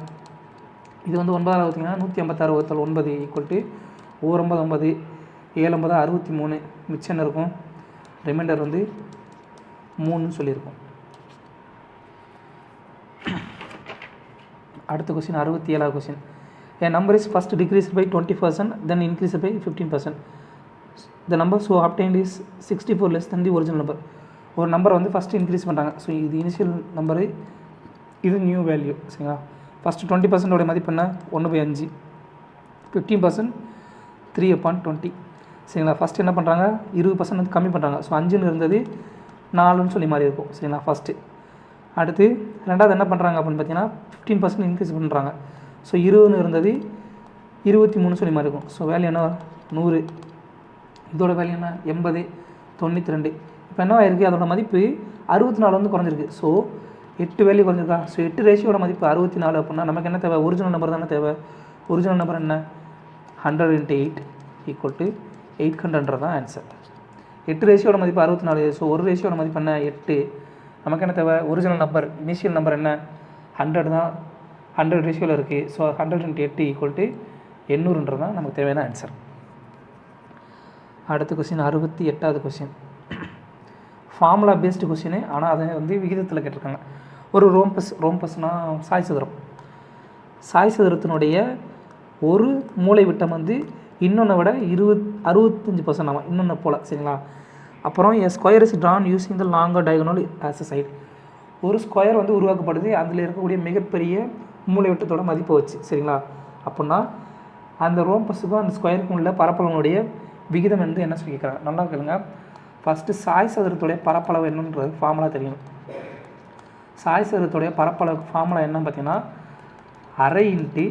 இது வந்து 9ஆல் வகுத்திங்கன்னா 156 = 9 ஈக்குவல் டு 9 9 7 9 63, மிச்சம் என்ன இருக்கும், ரிமைண்டர் வந்து 3ன்னு சொல்லியிருக்கோம். அடுத்த கொஸ்டின் 67வது question. A number is first decreased by 20%, then increased by 15%. The number so obtained is 64 less than the original number. ஒரு நம்பரை வந்து ஃபஸ்ட்டு இன்க்ரீஸ் பண்ணுறாங்க. ஸோ இது இனிஷியல் நம்பரு, இது நியூ வேல்யூ. சரிங்களா, ஃபஸ்ட்டு 20% மதிப்பு என்ன, 1/5. 15% 3/20. சரிங்களா, ஃபஸ்ட்டு என்ன பண்ணுறாங்க, 20% வந்து கம்மி பண்ணுறாங்க. ஸோ 5ன்னு இருந்தது 4ன்னு சொல்லி மாதிரி இருக்கும். சரிங்களா, ஃபஸ்ட்டு. அடுத்து ரெண்டாவது என்ன பண்ணுறாங்க அப்படின்னு பார்த்தீங்கன்னா 15% இன்க்ரீஸ் பண்ணுறாங்க. ஸோ 20ன்னு இருந்தது 23 சொல்லி மாதிரி இருக்கும். ஸோ வேல்யூ என்ன, 100. இதோட வேல்யூ என்ன, 80, 92. இப்போ என்ன ஆயிருக்கு, அதோட மதிப்பு 64 வந்து குறைஞ்சிருக்கு. ஸோ 8 வேல்யூ குறைஞ்சிருக்கா. ஸோ 8 ரேஷியோட மதிப்பு 64 அப்படின்னா நமக்கு என்ன தேவை, ஒரிஜினல் நம்பர் தானே தேவை. ஒரிஜினல் நம்பர் என்ன, 100 × 8 = 800 தான் ஆன்சர். 8 ரேஷியோட மதிப்பு 64. ஸோ ஒரு ரேஷியோட மதிப்பு என்ன, 8. நமக்கு என்ன தேவை, ஒரிஜினல் நம்பர், இனிஷியல் நம்பர் என்ன, 100 தான். 100 ரேஷியோவில் இருக்குது. ஸோ 100 × 8 = 800 தான் நமக்கு தேவையான ஆன்சர். அடுத்த கொஸ்டின் 68வது கொஸ்டின். Formula based question. ஆனால் அதை வந்து விகிதத்தில் கேட்டிருக்காங்க. ஒரு ரோம்பஸ்னால் சாய் சதுரம். சாய் சதுரத்தினுடைய ஒரு மூலை விட்டம் வந்து இன்னொன்றை விட 65% ஆகும், இன்னொன்று போல். சரிங்களா, அப்புறம் a square is drawn using the longer diagonal as a side. ஒரு ஸ்கொயர் வந்து உருவாக்கப்படுது அதில் இருக்கக்கூடிய மிகப்பெரிய மூலை விட்டத்தோட மதிப்பை வச்சு. சரிங்களா, அப்படின்னா அந்த ரோம்பஸுக்கும் அந்த ஸ்கொயருக்கும் உள்ள பரப்பளவுடைய விகிதம் வந்து என்ன சொல்லி கேட்குறாங்க, நல்லா கேளுங்க. ஃபஸ்ட்டு சாய் சதுரத்துடைய பரப்பளவு என்னன்றது ஃபார்முலா தெரியணும். சாய் சதுரத்துடைய பரப்பளவு ஃபார்முலா என்னன்னு பார்த்தீங்கன்னா ½ ×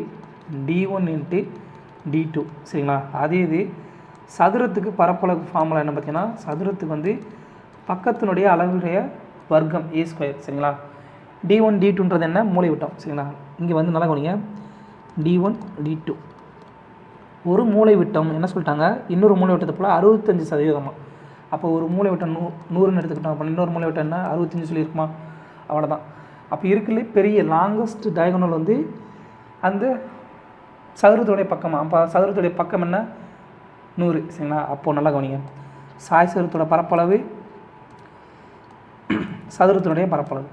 d1 × d2. சரிங்களா, அதே இது சதுரத்துக்கு பரப்பளவு ஃபார்முலா என்ன பார்த்தீங்கன்னா, சதுரத்துக்கு வந்து பக்கத்தினுடைய அளவுடைய வர்க்கம் a². சரிங்களா, d1 d2ன்றது என்ன, மூலை விட்டம். சரிங்களா, இங்கே வந்து நல்லா கவனிங்க, d1 d2 ஒரு மூலை விட்டம் என்ன சொல்லிட்டாங்க, இன்னொரு மூலை விட்டத்தை போல் 65%. அப்போ ஒரு மூலை விட்டம் 100ன்னு எடுத்துக்கிட்டோம். அப்போ இன்னொரு மூலை விட்டம் என்ன, 65 சொல்லியிருக்குமா, அவ்வளோதான். அப்போ இருக்குல்ல பெரிய லாங்கஸ்ட் டயகனல் வந்து அந்த சதுரத்துடைய பக்கமாக. அப்போ சதுரத்துடைய பக்கம் என்ன, 100. சரிங்களா, அப்போது நல்லா கவனிங்க, சாய் சதுரத்தோட பரப்பளவு சதுரத்தினுடைய பரப்பளவு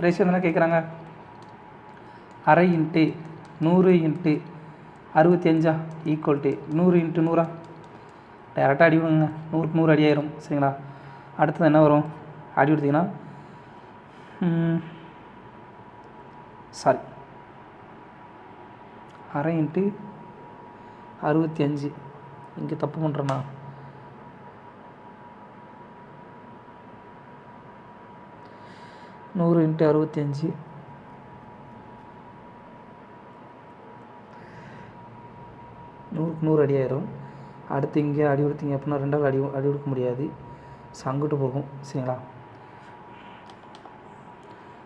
ரேஷியோ என்ன கேட்குறாங்க, ½ × 100 × 65 = 100 × 100. டேரெக்டாக அடி விடுங்க, 100க்கு 100 அடி ஆயிரும். சரிங்களா, அடுத்தது என்ன வரும், அடி கொடுத்தீங்கன்னா ½ × 65. இங்கே தப்பு பண்ணுறேன்னா 100 × 65 100க்கு 100 அடி ஆயிரும். அடுத்து இங்கே அடி கொடுத்தீங்க அப்படின்னா 2ஆல் அடி கொடுக்க முடியாது. ஸோ அங்கிட்டு போகும். சரிங்களா,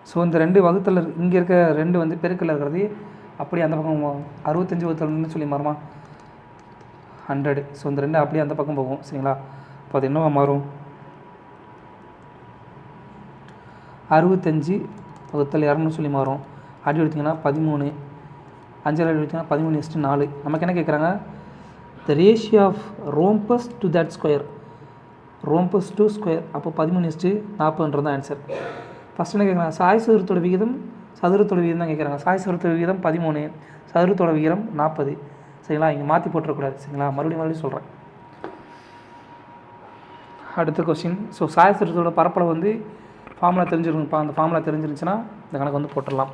ஸோ இந்த 2 வகுத்தில் இங்கே இருக்க 2 வந்து பெருக்கல் இருக்கிறது அப்படியே அந்த பக்கம் 65 வகுத்தல்னு சொல்லி மாறுமா, 100. ஸோ இந்த 2 அப்படியே அந்த பக்கம் போகும். சரிங்களா, அப்போ அது என்னவா மாறும், 65 வகுத்தல் 200 சொல்லி மாறும். அடி எடுத்திங்கன்னா 13, 5 அடி எடுத்திங்கன்னா 13:4. நமக்கு என்ன கேட்குறாங்க, the ratio of rhombus to that square, rhombus to square. அப்போ 13:40 தான் ஆன்சர். ஃபஸ்ட் என்ன கேட்குறாங்க, சாய் சதுரத்தோட விகிதம் சதுரத்தோட விகிதம் தான் கேட்குறாங்க. சாய் சதுரத்தோட விகிதம் 13, சதுரத்தோட விகிதம் 40. சரிங்களா, இங்கே மாற்றி போட்டுறக்கூடாது. சரிங்களா, மறுபடியும் சொல்கிறேன். அடுத்த கொஸ்டின். ஸோ சாய் சதுரத்தோட பரப்பளவு வந்து ஃபார்முலா தெரிஞ்சிருக்குப்பா. அந்த ஃபார்முலா தெரிஞ்சிருந்துச்சுன்னா இந்த கணக்கு வந்து போட்டுடலாம்.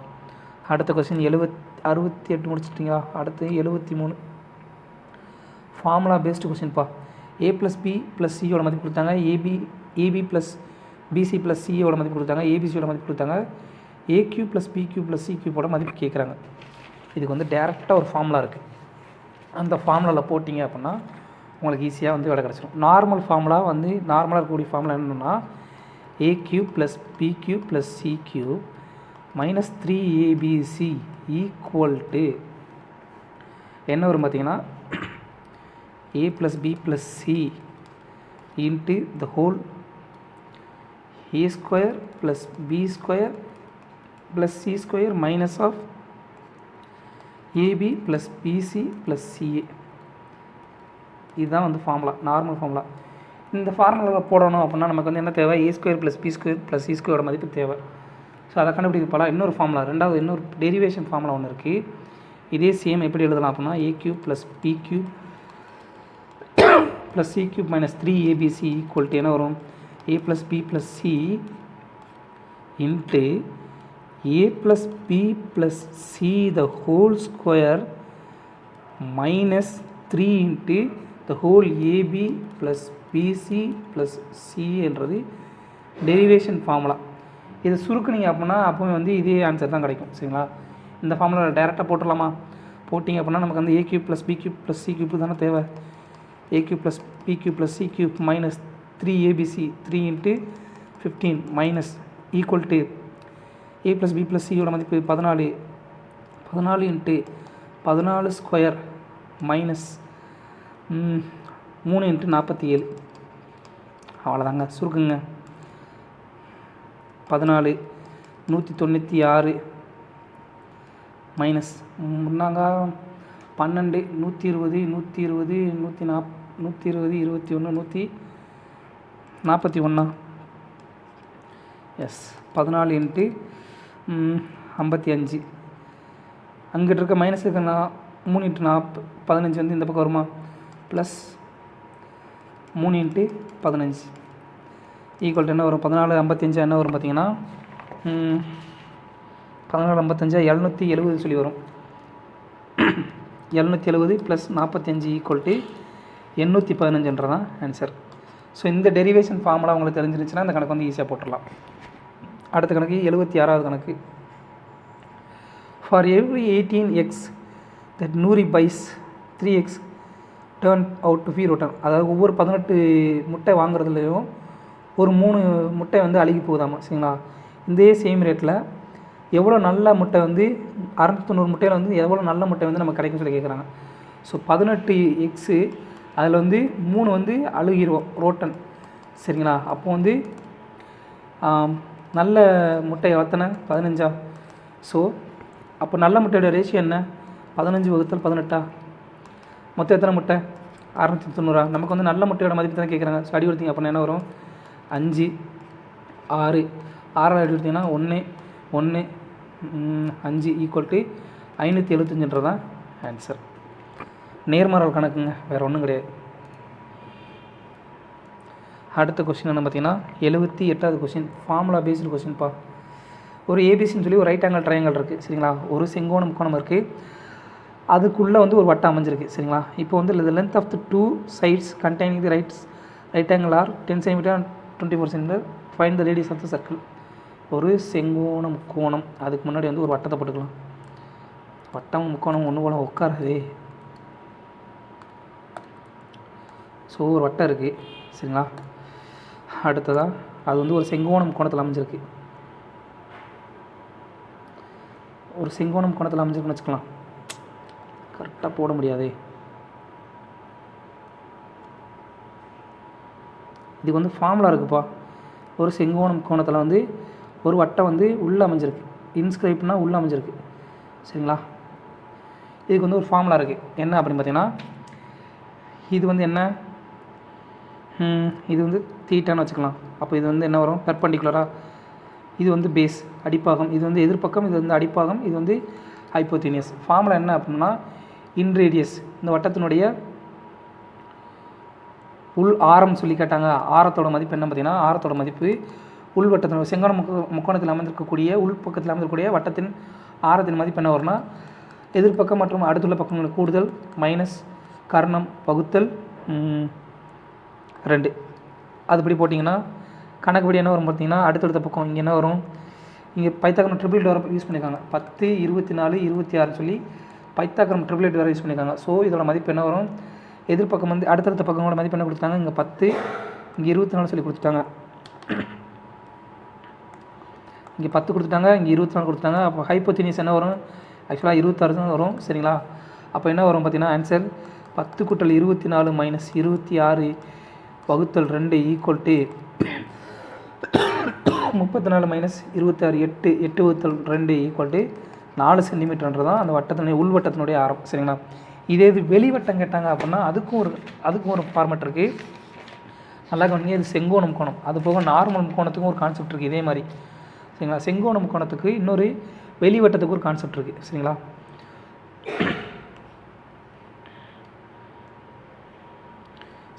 அடுத்த கொஸ்டின் 68 முடிச்சிட்டிங்களா. அடுத்து 73 formula based கொஸ்டின்ப்பா. a + b + c யோட மதிப்பு கொடுத்தாங்க. ab + bc + c யோட மதிப்பு கொடுத்தாங்க. abcயோட மதிப்பு கொடுத்தாங்க. aq + bq + cq மதிப்பு கேட்குறாங்க. இதுக்கு வந்து டேரெக்டாக ஒரு ஃபார்முலா இருக்குது. அந்த ஃபார்முலாவில் போட்டிங்க அப்படின்னா உங்களுக்கு ஈஸியாக வந்து விட கிடச்சிடும். நார்மல் ஃபார்முலா வந்து நார்மலாக இருக்கக்கூடிய ஃபார்முலா என்னென்னா aq + bq + cq - 3abc = என்ன வரும் பார்த்தீங்கன்னா a + b + c into the whole a square + b square + c square minus of ab + bc + ca. இதுதான் வந்து ஃபார்முலா, நார்மல் ஃபார்முலா. இந்த ஃபார்முலாவில் போடணும் அப்படின்னா நமக்கு வந்து என்ன தேவை, a² + b² + c² மதிப்பு தேவை. ஸோ அதை கண்டுபிடிக்க போகலாம். இன்னொரு ஃபார்முலா, ரெண்டாவது இன்னொரு டெரிவேஷன் ஃபார்முலா ஒன்று இருக்குது. இதே சேம் எப்படி எழுதலாம் அப்படின்னா a³ + b³ + c³ - 3abc = என்ன வரும், a + b + c into a + b + c the whole square minus 3 into the whole ab + bc + c என்றது டெரிவேஷன் ஃபார்முலா. இதை சுருக்குனிங்க அப்படின்னா அப்போவே வந்து இதே ஆன்சர் தான் கிடைக்கும். சரிங்களா, இந்த ஃபார்முலா டேரெக்டாக போட்டுடலாமா? போட்டிங்க அப்படின்னா நமக்கு வந்து a³ + b³ + c³ தானே தேவை. a³ + b³ + c³ minus 3abc 3 into 15 minus equal to a + b + c யோட மதிப்பு 14 14 into 14 ஸ்கொயர் மைனஸ் 3 into 47. அவ்வளோதாங்க, சுருக்குங்க. 14 196 மைனஸ் முன்னாங்க 12 120 120 140 120 21 141. Yes, 14 into 55. அங்கிட்ட இருக்க மைனஸ் இருக்குன்னா 3 into 15 வந்து இந்த பக்கம் வருமா, ப்ளஸ் 3 into 15 ஈக்குவல் என்ன வரும், 14 55 என்ன வரும் பார்த்தீங்கன்னா 14 55 770 சொல்லி வரும். 770 + 45 = 815 ஆன்சர். ஸோ இந்த டெரிவேஷன் ஃபார்முலா உங்களுக்கு தெரிஞ்சிருந்துச்சுன்னா இந்த கணக்கு வந்து ஈஸியாக போட்டுடலாம். அடுத்த கணக்கு 76வது கணக்கு. For every 18x that Nuri buys 3x turn out to be rotten. அதாவது ஒவ்வொரு 18 முட்டை வாங்குறதுலையும் ஒரு 3 முட்டை வந்து அழுகி போகுதாமா. சரிங்களா, இதே சேம் ரேட்டில் எவ்வளோ நல்ல முட்டை வந்து 690 முட்டையில் வந்து எவ்வளோ நல்ல முட்டை வந்து நமக்கு கிடைக்கும் சொல்லி கேட்குறாங்க. ஸோ 18x அதில் வந்து 3 வந்து அழுகிடுவோம் ரோட்டன். சரிங்களா, அப்போ வந்து நல்ல முட்டை எத்தனை, 15. ஸோ அப்போ நல்ல முட்டையோட ரேஷியோ என்ன, 15 / 18. மொத்தம் எத்தனை முட்டை, 690. நமக்கு வந்து நல்ல முட்டையோட மதிப்பு தானே கேட்குறாங்க. ஸோ அடி கொடுத்தீங்க அப்படின்னா என்ன வரும், 5 6 6 அடி கொடுத்தீங்கன்னா 1 1 5 = 575 தான் ஆன்சர். நேர்மாறல் கணக்குங்க, வேறு ஒன்றும் கிடையாது. அடுத்த கொஸ்டின் என்ன பார்த்தீங்கன்னா 78வது கொஸ்டின், ஃபார்முலா பேஸ்டு கொஸ்டின்ப்பா. ஒரு ஏபிசின்னு சொல்லி ஒரு ரைட் ஆங்கிள் ட்ரையாங்கிள் இருக்குது. சரிங்களா, ஒரு செங்கோண முக்கோணம் இருக்குது, அதுக்குள்ளே வந்து ஒரு வட்டம் அமைஞ்சிருக்கு. சரிங்களா, இப்போ வந்து the length of the 2 sides containing the right angle are 10 cm and 24 cm. find the radius of the circle. ஒரு செங்கோண முக்கோணம், அதுக்கு முன்னாடி வந்து ஒரு வட்டத்தை போட்டுக்கலாம். வட்டம் முக்கோணம் ஒன்று போல உட்காராதே. ஸோ ஒரு வட்டம் இருக்குது. சரிங்களா, அடுத்ததாக அது வந்து ஒரு செங்கோண முக்கோணத்தில் அமைஞ்சிருக்கு. ஒரு செங்கோண முக்கோணத்தில் அமைஞ்சிருக்குன்னு வச்சுக்கலாம். கரெக்டாக போட முடியாதே. இதுக்கு வந்து ஃபார்முலா இருக்குப்பா. ஒரு செங்கோண முக்கோணத்தில் வந்து ஒரு வட்டம் வந்து உள்ளே அமைஞ்சிருக்கு. இன்ஸ்கிரைப்னா உள்ளே அமைஞ்சிருக்கு. சரிங்களா, இதுக்கு வந்து ஒரு ஃபார்முலா இருக்குது. என்ன அப்படின்னு பார்த்தீங்கன்னா, இது வந்து என்ன, இது வந்து தீட்டான்னு வச்சுக்கலாம். அப்போ இது வந்து என்ன வரும், பெர்பெண்டிகுலராக. இது வந்து பேஸ் அடிப்பாகம், இது வந்து எதிர்பக்கம், இது வந்து அடிப்பாகம், இது வந்து ஹைப்போதீனியஸ். ஃபார்முலா என்ன அப்படின்னா, இன் ரேடியஸ், இந்த வட்டத்தினுடைய உள் ஆரம் சொல்லி கேட்டாங்க. ஆரத்தோட மதிப்பு என்ன பார்த்தீங்கன்னா, ஆரத்தோட மதிப்பு உள் வட்டத்தின் செங்கோண முக்கோணத்தில் அமைந்திருக்கக்கூடிய உள் பக்கத்தில் அமைந்திருக்கக்கூடிய வட்டத்தின் ஆரத்தின் மதிப்பு என்ன வரும்னா, எதிர்பக்கம் மற்றும் அடுத்துள்ள பக்கங்கள் கூடுதல் மைனஸ் கர்ணம் வகுத்தல் 2. அதுபடி போட்டிங்கன்னா கணக்குப்படி என்ன வரும் பார்த்தீங்கன்னா, அடுத்தடுத்த பக்கம் இங்கே என்ன வரும், இங்கே பைத்தாகரம் ட்ரிபிள் வர யூஸ் பண்ணியிருக்காங்க. 10 24 26 சொல்லி பைத்தாகரம் ட்ரிபிள் வர யூஸ் பண்ணியிருக்காங்க. ஸோ இதோட மதிப்பு என்ன வரும், எதிர்பக்கம் வந்து அடுத்தடுத்த பக்கங்களோட மதிப்பு என்ன கொடுத்தாங்க, இங்கே 10 இங்கே 24 சொல்லி கொடுத்துட்டாங்க. இங்கே 10 கொடுத்துட்டாங்க, இங்கே 24 கொடுத்துட்டாங்க. அப்போ ஹைப்போதீனியஸ் என்ன வரும், ஆக்சுவலாக 26 தான் வரும். சரிங்களா, அப்போ என்ன வரும் பார்த்தீங்கன்னா ஆன்சர் 10 + 24 - 26 வகுத்தல் 2 = 34 - 26 8 8 வகுத்தல் 2 = 4 சென்டிமீட்டர்ன்றது தான் அந்த வட்டத்தினுடைய உள் வட்டத்தினுடைய ஆரம். சரிங்களா, இதே இது வெளிவட்டம் கேட்டாங்க அப்படின்னா அதுக்கும் ஒரு ஃபார்மேட் இருக்குது. நல்லா கவனிங்க, இது செங்கோண முக்கோணம். அது போக நார்மல் முக்கோணத்துக்கும் ஒரு கான்செப்ட் இருக்குது இதே மாதிரி. சரிங்களா? செங்கோண முக்கோணத்துக்கு இன்னொரு வெளிவட்டத்துக்கு ஒரு கான்செப்ட் இருக்குது. சரிங்களா?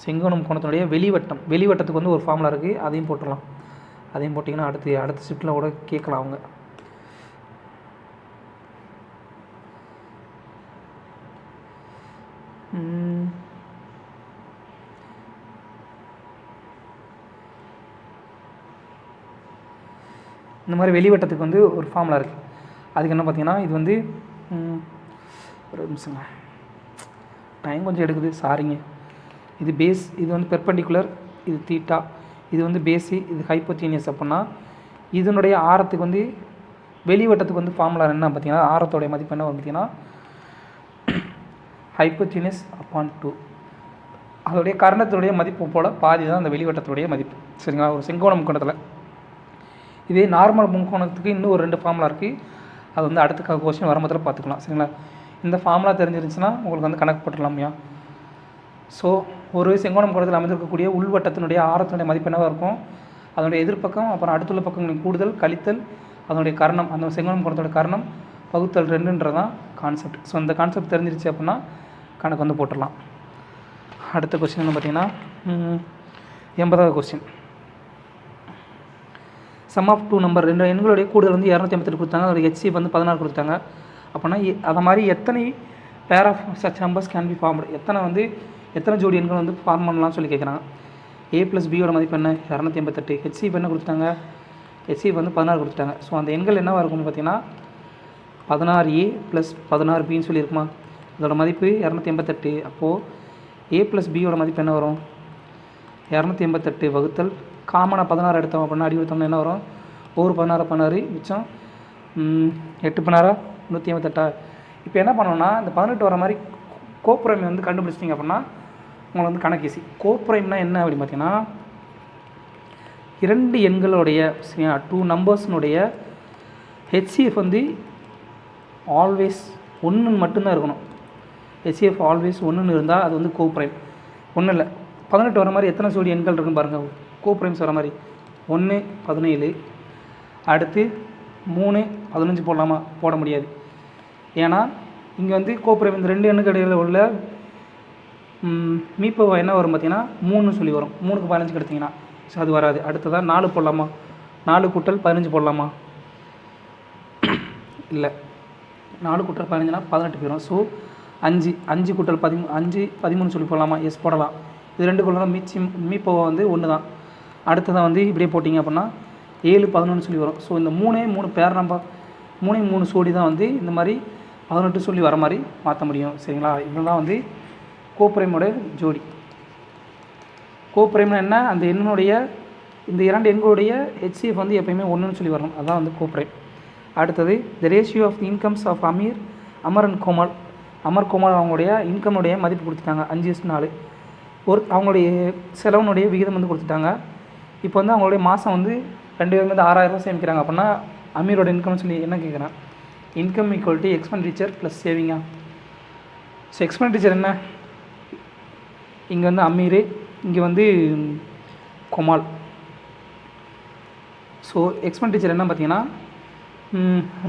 செங்கோண முக்கோணத்தினுடைய வெளிவட்டத்துக்கு வந்து ஒரு ஃபார்முலா இருக்குது, அதையும் போட்டுடலாம். அதையும் போட்டிங்கன்னா அடுத்த ஷிஃப்ட்டில் கூட கேட்கலாம் அவங்க. இந்த மாதிரி வெளிவட்டத்துக்கு வந்து ஒரு ஃபார்முலா இருக்குது. அதுக்கு என்ன பார்த்தீங்கன்னா, இது வந்து ஒரு நிமிஷங்க, டைம் கொஞ்சம் எடுக்குது, சாரிங்க. இது பேஸ், இது வந்து பெர்பெண்டிகுலர், இது தீட்டா, இது வந்து பேஸு, இது ஹைப்போடீனியஸ். அப்படின்னா இதனுடைய ஆரத்துக்கு வந்து வெளிவட்டத்துக்கு வந்து ஃபார்முலா என்ன பார்த்தீங்கன்னா, ஆரத்தோடைய மதிப்பு என்ன பார்த்தீங்கன்னா ஹைப்போடீனியஸ் அப்பான் 2. அதோடைய கர்ணத்தினுடைய மதிப்பு போல் பாதி தான் அந்த வெளிவட்டத்துடைய மதிப்பு. சரிங்களா? ஒரு செங்கோண முக்கோணத்தில். இதே நார்மல் முக்கோணத்துக்கு இன்னும் ஒரு 2 ஃபார்முலா இருக்குது. அது வந்து அடுத்த கொஸ்டின் வரும்போதில் பார்த்துக்கலாம். சரிங்களா? இந்த ஃபார்முலா தெரிஞ்சிருந்துச்சுன்னா உங்களுக்கு வந்து கணக்கு போட்டுடலாமையா. ஸோ ஒரு செங்கோண முக்கோணத்தில் அமைந்திருக்கக்கூடிய உள்வட்டத்தினுடைய ஆரத்தினுடைய மதிப்பு என்னவாக இருக்கும், அதனுடைய எதிர்ப்பக்கம், அப்புறம் அடுத்துள்ள பக்கங்களின் கூடுதல் கழித்தல் அதனுடைய கர்ணம், அந்த செங்கோண முக்கோணத்தோட கர்ணம் வகுத்தல் 2ன்றதான் கான்செப்ட். ஸோ இந்த கான்செப்ட் தெரிஞ்சிருச்சு அப்படின்னா கணக்கு வந்து போட்டுடலாம். அடுத்த கொஸ்டின் என்ன பார்த்தீங்கன்னா 80வது கொஸ்டின். சம் ஆஃப் 2 நம்பர், 2 எண்களுடைய கூடுதல் வந்து 258 கொடுத்தாங்க, அதோட HCF வந்து 16 கொடுத்தாங்க. அப்படின்னா அதை மாதிரி எத்தனை pairs of such numbers can be formed, எத்தனை ஜோடி எண்கள் வந்து ஃபார்ம் பண்ணலாம்னு சொல்லி கேட்குறாங்க. A + B யோட மதிப்பு என்ன 258, HCF என்ன கொடுத்துட்டாங்க, HCF வந்து 16 கொடுத்துட்டாங்க. ஸோ அந்த எண்கள் என்னவாக இருக்கும்னு பார்த்தீங்கன்னா 16A + 16Bன்னு சொல்லியிருக்குமா, அதோட மதிப்பு 258. அப்போது A + B யோட மதிப்பு என்ன வரும் 288 வகுத்தல் காமனாக 16 எடுத்தோம் அப்படின்னா அடி எடுத்தோம்னா என்ன வரும், ஒரு 16 மிச்சம் 8 16 158. இப்போ என்ன பண்ணோம்னா இந்த 18 வர மாதிரி கோப்ரைம் வந்து கண்டுபிடிச்சிட்டிங்க அப்படின்னா உங்களுக்கு வந்து கணக்கு ஈஸி. கோப்ரைம்னா என்ன அப்படின்னு பார்த்தீங்கன்னா 2 எண்களுடைய 2 நம்பர்ஸ்னுடைய HCF வந்து ஆல்வேஸ் 1 மட்டும்தான் இருக்கணும். HCF ஆல்வேஸ் 1 இருந்தால் அது வந்து கோப்ரைம். ஒன்றும் இல்லை, 18 வர மாதிரி எத்தனை ஜோடி எண்கள் இருக்குன்னு பாருங்கள். கோப்ரைம்ஸ் வர மாதிரி 1 17, அடுத்து 3 15 போடலாமா, போட முடியாது. ஏன்னா இங்கே வந்து கோப்ரைம் இந்த 2 எண்ணுக்கு இடையில் உள்ள மீப்போ என்ன வரும் பார்த்தீங்கன்னா 3 சொல்லி வரும். 3க்கு 15 எடுத்திங்கன்னா ஸோ அது வராது. அடுத்ததான் 4 போடலாமா, 4 கூட்டல் 15 போடலாமா, இல்லை 4 கூட்டல் 15னா 18 போயிடும். ஸோ 5 கூட்டல் 13 சொல்லி போடலாமா, எஸ் போடலாம். இது 2 தான் மீப்போ வந்து 1 தான். அடுத்ததான் வந்து இப்படியே போட்டிங்க அப்படின்னா 7 11 சொல்லி வரும். ஸோ இந்த 3 பேர் நம்பர் 3 சோடி தான் வந்து இந்த மாதிரி 18 சொல்லி வர மாதிரி மாற்ற முடியும். சரிங்களா? இதெல்லாம் வந்து கோப்ரைமோட ஜோடி. கோப்ரைம்னா என்ன, அந்த எண்ணுடைய இந்த 2 எண்களுடைய HCF வந்து எப்பயுமே 1ன்னு சொல்லி வரணும், அதுதான் வந்து கோப்ரைம். அடுத்தது the ratio of the incomes of Amar and Komal. Amar Komal அவங்களுடைய இன்கமுடைய மதிப்பு கொடுத்துட்டாங்க 5:4. அவங்களுடைய செலவுனுடைய விகிதம் வந்து கொடுத்துட்டாங்க. இப்போ வந்து அவங்களுடைய மாதம் வந்து 2 பேரும் வந்து 6000 ரூபா சேமிக்கிறாங்க அப்படின்னா அமீரோட இன்கம்னு சொல்லி என்ன கேட்குறேன், income equal to expenditure plus சேவிங்கா. ஸோ எக்ஸ்பெண்டிச்சர் என்ன, இங்கே வந்து அமீர், இங்கே வந்து கொமால். ஸோ எக்ஸ்பெண்டிச்சர் என்ன பார்த்தீங்கன்னா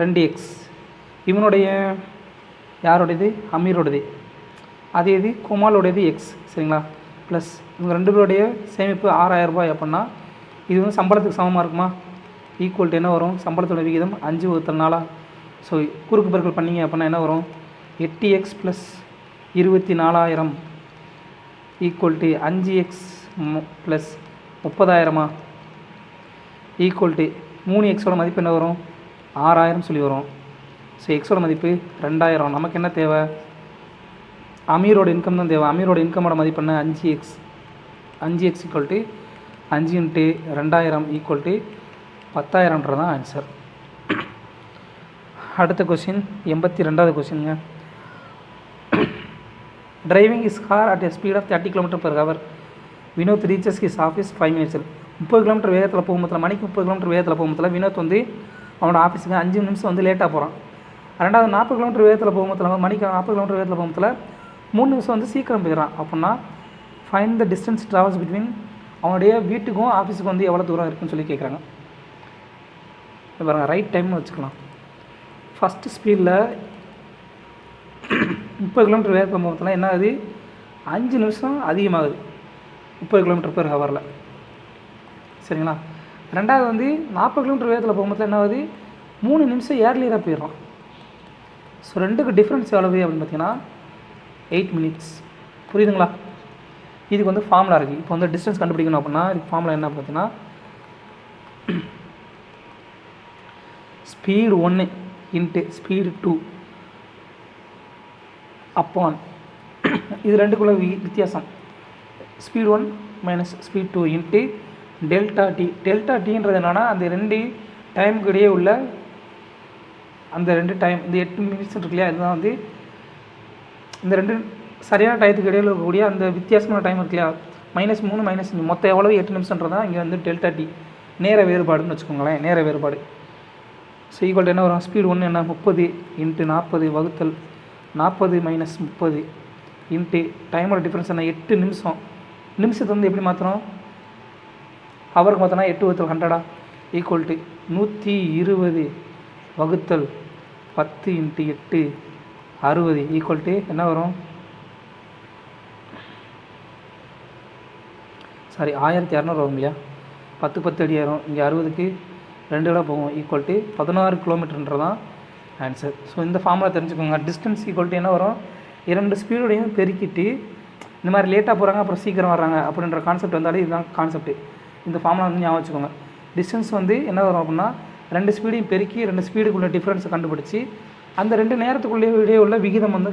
2x, இவனுடைய யாரோடையது அமீரோடது, அதே இது கொமாலோடையது எக்ஸ். சரிங்களா? ப்ளஸ் இவங்க 2 பேருடைய சேமிப்பு 6000 ரூபாய் அப்படின்னா இது வந்து சம்பளத்துக்கு சமமாக இருக்குமா, ஈக்குவல் டு என்ன வரும், சம்பளத்தோட விகிதம் 5/4. ஸோ குறுக்கு பெருக்கல் பண்ணிங்க அப்படின்னா என்ன வரும், 8x + 24,000 equal to 5x + 30,000 equal to 3xோட மதிப்பு என்ன வரும் 6000 சொல்லி வரும். ஸோ எக்ஸோட மதிப்பு 2000. நமக்கு என்ன தேவை, அமீரோட இன்கம் தான் தேவை. அமீரோட இன்கமோட மதிப்பு என்ன 5x equal to 5 × 2000 equal to 10,000ன்றதான் ஆன்சர். அடுத்த கொஸ்டின் 82வது கொஸ்டினுங்க. Driving is car at a speed of 30 km/h. Vinod reaches his office 5 minutes. 30 km வேகத்தில் போகும்போது, மணிக்கு 30 km வேகத்தில் போகும்போது வினோத் வந்து அவனோட ஆஃபீஸுக்கு 5 நிமிஷம் வந்து லேட்டாக போகிறான். ரெண்டாவது 40 km வேகத்தில் போகும்போது, மணிக்கு 40 km வேகத்தில் போகும்போது 3 நிமிஷம் வந்து சீக்கிரம் போயிடுறான் அப்படின்னா find the distance travels between அவனுடைய வீட்டுக்கும் ஆஃபீஸுக்கும் வந்து எவ்வளோ தூரம் இருக்குன்னு சொல்லி கேட்குறாங்க. இப்போ பாருங்கள், ரைட் டைம்னு வச்சுக்கலாம். ஃபஸ்ட்டு ஸ்பீடில் 30 கிலோமீட்டர் வேக போகிறதுல என்ன ஆகுது, 5 நிமிஷம் அதிகமாகுது 30 கிலோமீட்டர் பெர் ஹவரில். சரிங்களா? ரெண்டாவது வந்து 40 கிலோமீட்டர் வேகத்தில் போகும்போது என்ன ஆகுது, 3 நிமிஷம் ஏர்லியராக போயிடுறோம். ஸோ ரெண்டுக்கு டிஃப்ரென்ஸ் எவ்வளவு அப்படின்னு பார்த்தீங்கன்னா 8 மினிட்ஸ். புரியுதுங்களா? இதுக்கு வந்து ஃபார்முலா இருக்குது. இப்போ வந்து டிஸ்டன்ஸ் கண்டுபிடிக்கணும் அப்படின்னா இதுக்கு ஃபார்முலா என்ன பார்த்தீங்கன்னா ஸ்பீடு 1 இன்ட்டு ஸ்பீடு 2 அப்பான் இது ரெண்டுக்குள்ள வித்தியாசம். Speed 1 minus speed 2 into delta T. Delta டீன்றது என்னென்னா அந்த 2 டைமுக்கு இடையே உள்ள அந்த 2 டைம், இந்த 8 மினிட்ஸ் இருக்கு இல்லையா, இதுதான் வந்து இந்த 2 சரியான டயத்துக்கு இடையில் இருக்கக்கூடிய அந்த வித்தியாசமான டைம் இருக்கு இல்லையா, -3 -5 மொத்தம் எவ்வளவு 8 நிமிஷம்ன்றதான் இங்கே வந்து டெல்டா டி, நேர வேறுபாடுன்னு வச்சுக்கோங்களேன். நேர வேறுபாடு. ஸோ ஈக்குவல் என்ன வரும், ஸ்பீடு 1 என்ன 30 இன்ட்டு 40 வகுத்தல் 40 மைனஸ் 30 இன்ட்டு டைமோட டிஃப்ரென்ஸ் என்ன 8 நிமிஷம். நிமிஷத்தை வந்து எப்படி மாற்றணும், ஹவருக்கு மாற்றினா 8 வகுத்தல் 100 ஈக்குவல் டு 120 வகுத்தல் 10 இன்ட்டு 8 60 ஈக்குவல் டு என்ன வரும், சாரி 1200 வரும் இல்லையா, 10 10 அடி ஆயிரும். இங்கே 60க்கு 2 இடம் போகும் ஈக்குவல் டு 16 கிலோமீட்டர்ன்றதான் ஆன்சர். ஸோ இந்த ஃபார்முலா தெரிஞ்சுக்கோங்க. டிஸ்டன்ஸ் ஈக்குவல் டு என்ன வரும், 2 ஸ்பீடோடையும் பெருக்கிட்டு இந்த மாதிரி லேட்டாக போகிறாங்க அப்புறம் சீக்கிரம் வர்றாங்க அப்படின்ற கான்செப்ட் வந்தாலே இதுதான் கான்செப்ட். இந்த ஃபார்முலா வந்து ஞாபகம் வச்சுக்கோங்க. டிஸ்டன்ஸ் வந்து என்ன வரும் அப்படின்னா 2 ஸ்பீடையும் பெருக்கி 2 ஸ்பீடுக்குள்ள டிஃப்ரென்ஸை கண்டுபிடிச்சி அந்த 2 நேரத்துக்குள்ளே இடையே உள்ள விகிதம் வந்து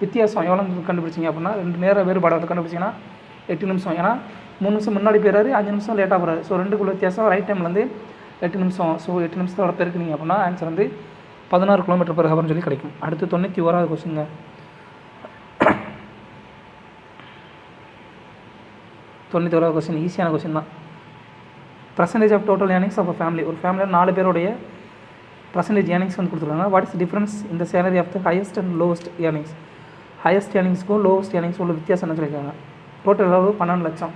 வித்தியாசம் எவ்வளோ கண்டுபிடிச்சிங்க அப்படின்னா 2 நேர வேறுபாடு வந்து கண்டுபிடிச்சிங்கன்னா 8 நிமிஷம். ஏன்னா 3 நிமிஷம் முன்னாடி போயிறாரு, 5 நிமிஷம் லேட்டாக போகிறாரு. ஸோ ரெண்டுக்குள்ள வித்தியாசம் ரைட் டைமில் வந்து 8 நிமிஷம். ஸோ 8 நிமிஷத்தோட பெருக்குனிங்க அப்படின்னா ஆன்சர் வந்து 16 கிலோமீட்டர் பெர் ஹவர்னு சொல்லி கிடைக்கும். அடுத்து 91வது கொஸ்டின்ங்க. 91வது கொஸ்டின் ஈஸியான கொஸ்டின் தான். Percentage of total earnings of a family. ஒரு ஃபேமிலியில் 4 பேருடைய பர்சன்டேஜ் ஏர்னிங்ஸ் வந்து கொடுத்துருக்காங்க. வாட் இஸ் டிஃப்ரென்ஸ் இந்த salary of the highest and lowest earnings. Highest ஏர்னிங்ஸ்க்கும் லோவஸ்ட் ஏர்னிங்ஸ் உள்ள வித்தியாசம் என்ன சொல்லியிருக்காங்க. டோட்டல் அளவு 12 லட்சம்.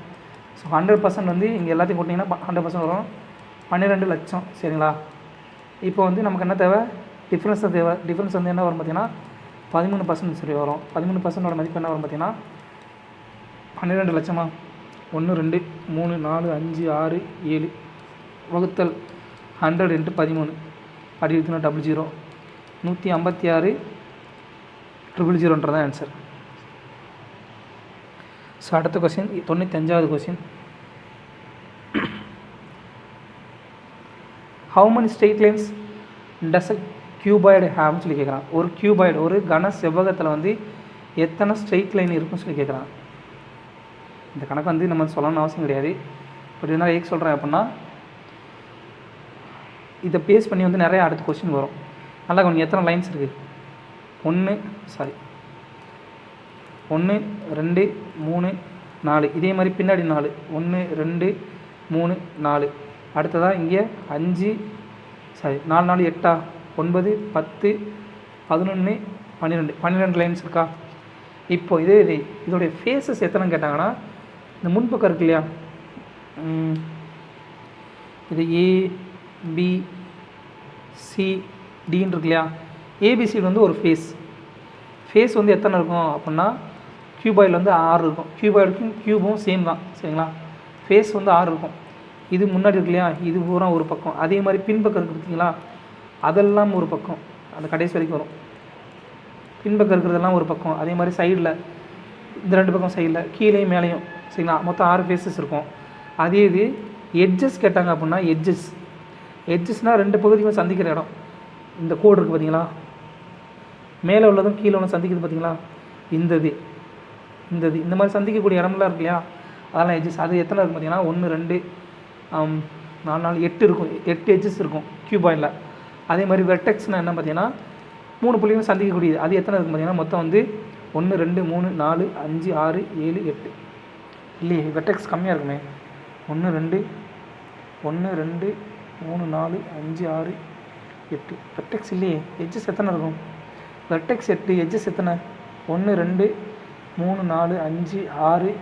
ஸோ 100% வந்து இங்கே எல்லாத்தையும் கூட்டிங்கன்னா 100% வரும், 12 லட்சம். சரிங்களா? இப்போ வந்து நமக்கு என்ன தேவை, டிஃப்ரென்ஸ் தான் தேவை. டிஃப்ரென்ஸ் வந்து என்ன வரும் பார்த்தீங்கன்னா 13% சரி வரும். 13% மதிப்பு என்ன வரும் பார்த்தீங்கன்னா 12 லட்சமா, 1 2 3 4 5 6 7 வகுத்தல் 100 × 13 அப்படி இருக்குன்னா 00 156 000ன்றதான் ஆன்சர். ஸோ அடுத்த கொஸ்டின் 95வது question. How many straight lines does a cuboid ஹேவ்னு சொல்லி கேட்குறான். ஒரு கியூபாய்டு ஒரு கன செவ்வகத்தில் வந்து எத்தனை ஸ்ட்ரெயிட் லைன் இருக்குன்னு சொல்லி கேட்குறான். இந்த கணக்கு வந்து நம்ம சொல்லணும்னு அவசியம் கிடையாது. பட் இருந்தாலும் ஏக்கு சொல்கிறேன் அப்படின்னா இதை பேஸ் பண்ணி வந்து நிறைய அடுத்த கொஸ்டின் வரும். நல்லா கொஞ்சம் எத்தனை லைன்ஸ் இருக்குது, 1 2 3 4 இதே மாதிரி பின்னாடி 4 1 2 3 4 அடுத்ததாக இங்கே 5 4 4 8 9 10 11 12 லைன்ஸ் இருக்கா. இப்போ இதோடைய ஃபேஸஸ் எத்தனை கேட்டாங்கன்னா இந்த முன்பக்கம் இருக்கு இல்லையா, இது ABCDன்னு இருக்கு இல்லையா. ஏபிசிடி வந்து ஒரு ஃபேஸ் வந்து எத்தனை இருக்கும் அப்படின்னா கியூபாய்டில் வந்து 6 இருக்கும். கியூபாய்டுக்கும் கியூபும் சேம் தான். சரிங்களா? ஃபேஸ் வந்து 6 இருக்கும். இது முன்னாடி இருக்கு இல்லையா, இது பூரா ஒரு பக்கம். அதே மாதிரி பின்பக்கம் இருக்குது பார்த்தீங்களா, அதெல்லாம் ஒரு பக்கம், அந்த கடைசி வரைக்கும் வரும். பின்பக்கம் இருக்கிறதெல்லாம் ஒரு பக்கம். அதே மாதிரி சைடில் இந்த 2 பக்கம் சைடில் கீழேயும் மேலேயும். சரிங்களா? மொத்தம் 6 ஃபேஸஸ் இருக்கும். அதே இது எட்ஜஸ் கேட்டாங்க அப்படின்னா எட்ஜஸ்னால் 2 பகுதியும் சந்திக்கிற இடம். இந்த கோடு இருக்குது பார்த்தீங்களா, மேலே உள்ளதும் கீழே ஒன்று சந்திக்குது பார்த்தீங்களா, இந்த மாதிரி சந்திக்கக்கூடிய இடம்லாம் இருக்கு இல்லையா, அதெல்லாம் எட்ஜஸ். அது எத்தனை இருக்கும் பார்த்தீங்கன்னா 1 2 4 4 8 இருக்கும். 8 எட்ஜஸ் இருக்கும் கியூபாய்டில். அதே மாதிரி வெர்டெக்ஸ்னால் என்ன பார்த்தீங்கன்னா 3 புள்ளியும் சந்திக்கக்கூடியது. அது எத்தனை இருக்கும் பார்த்தீங்கன்னா மொத்தம் வந்து 1 2 3 4 5 6 7 8 இல்லையே, வெர்டெக்ஸ் கம்மியாக இருக்குமே. 1 2 3 4 5 6 8 வெர்டெக்ஸ் இல்லையே. எட்ஜஸ் எத்தனை இருக்கும், வெர்டெக்ஸ் 8 எட்ஜஸ் எத்தனை 1 2 3 4 5 6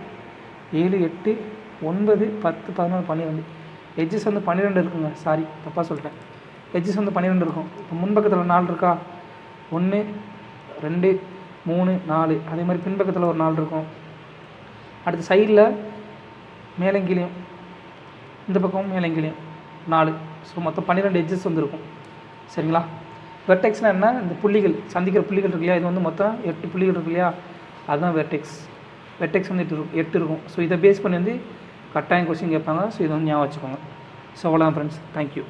7 8 9 10 11 12 எட்ஜஸ் வந்து 12 இருக்குங்க. சாரி தப்பாக சொல்லிட்டேன். எட்ஜஸ் வந்து 12 இருக்கும். இப்போ முன்பக்கத்தில் 4 இருக்கா, 1 2 3 4. அதே மாதிரி பின்பக்கத்தில் ஒரு 4 இருக்கும். அடுத்து சைடில் மேலங்கிலையும் இந்த பக்கமும் மேலங்கிலையும் 4. ஸோ மொத்தம் 12 எட்ஜஸ் வந்து இருக்கும். சரிங்களா? வெர்டெக்ஸ்னால் என்ன, இந்த புள்ளிகள் சந்திக்கிற புள்ளிகள் இருக்கு இல்லையா, இது வந்து மொத்தம் 8 புள்ளிகள் இருக்கு இல்லையா, அதுதான் வெர்டெக்ஸ். வெர்டெக்ஸ் வந்து 8 இருக்கும். ஸோ இதை பேஸ் பண்ணி வந்து கட்டாயம் கொஸ்டின் கேட்பாங்க. ஸோ இதை வந்து ஞாபகம் வச்சுக்கோங்க. ஸோ அவ்வளோதான் ஃப்ரெண்ட்ஸ். தேங்க்யூ.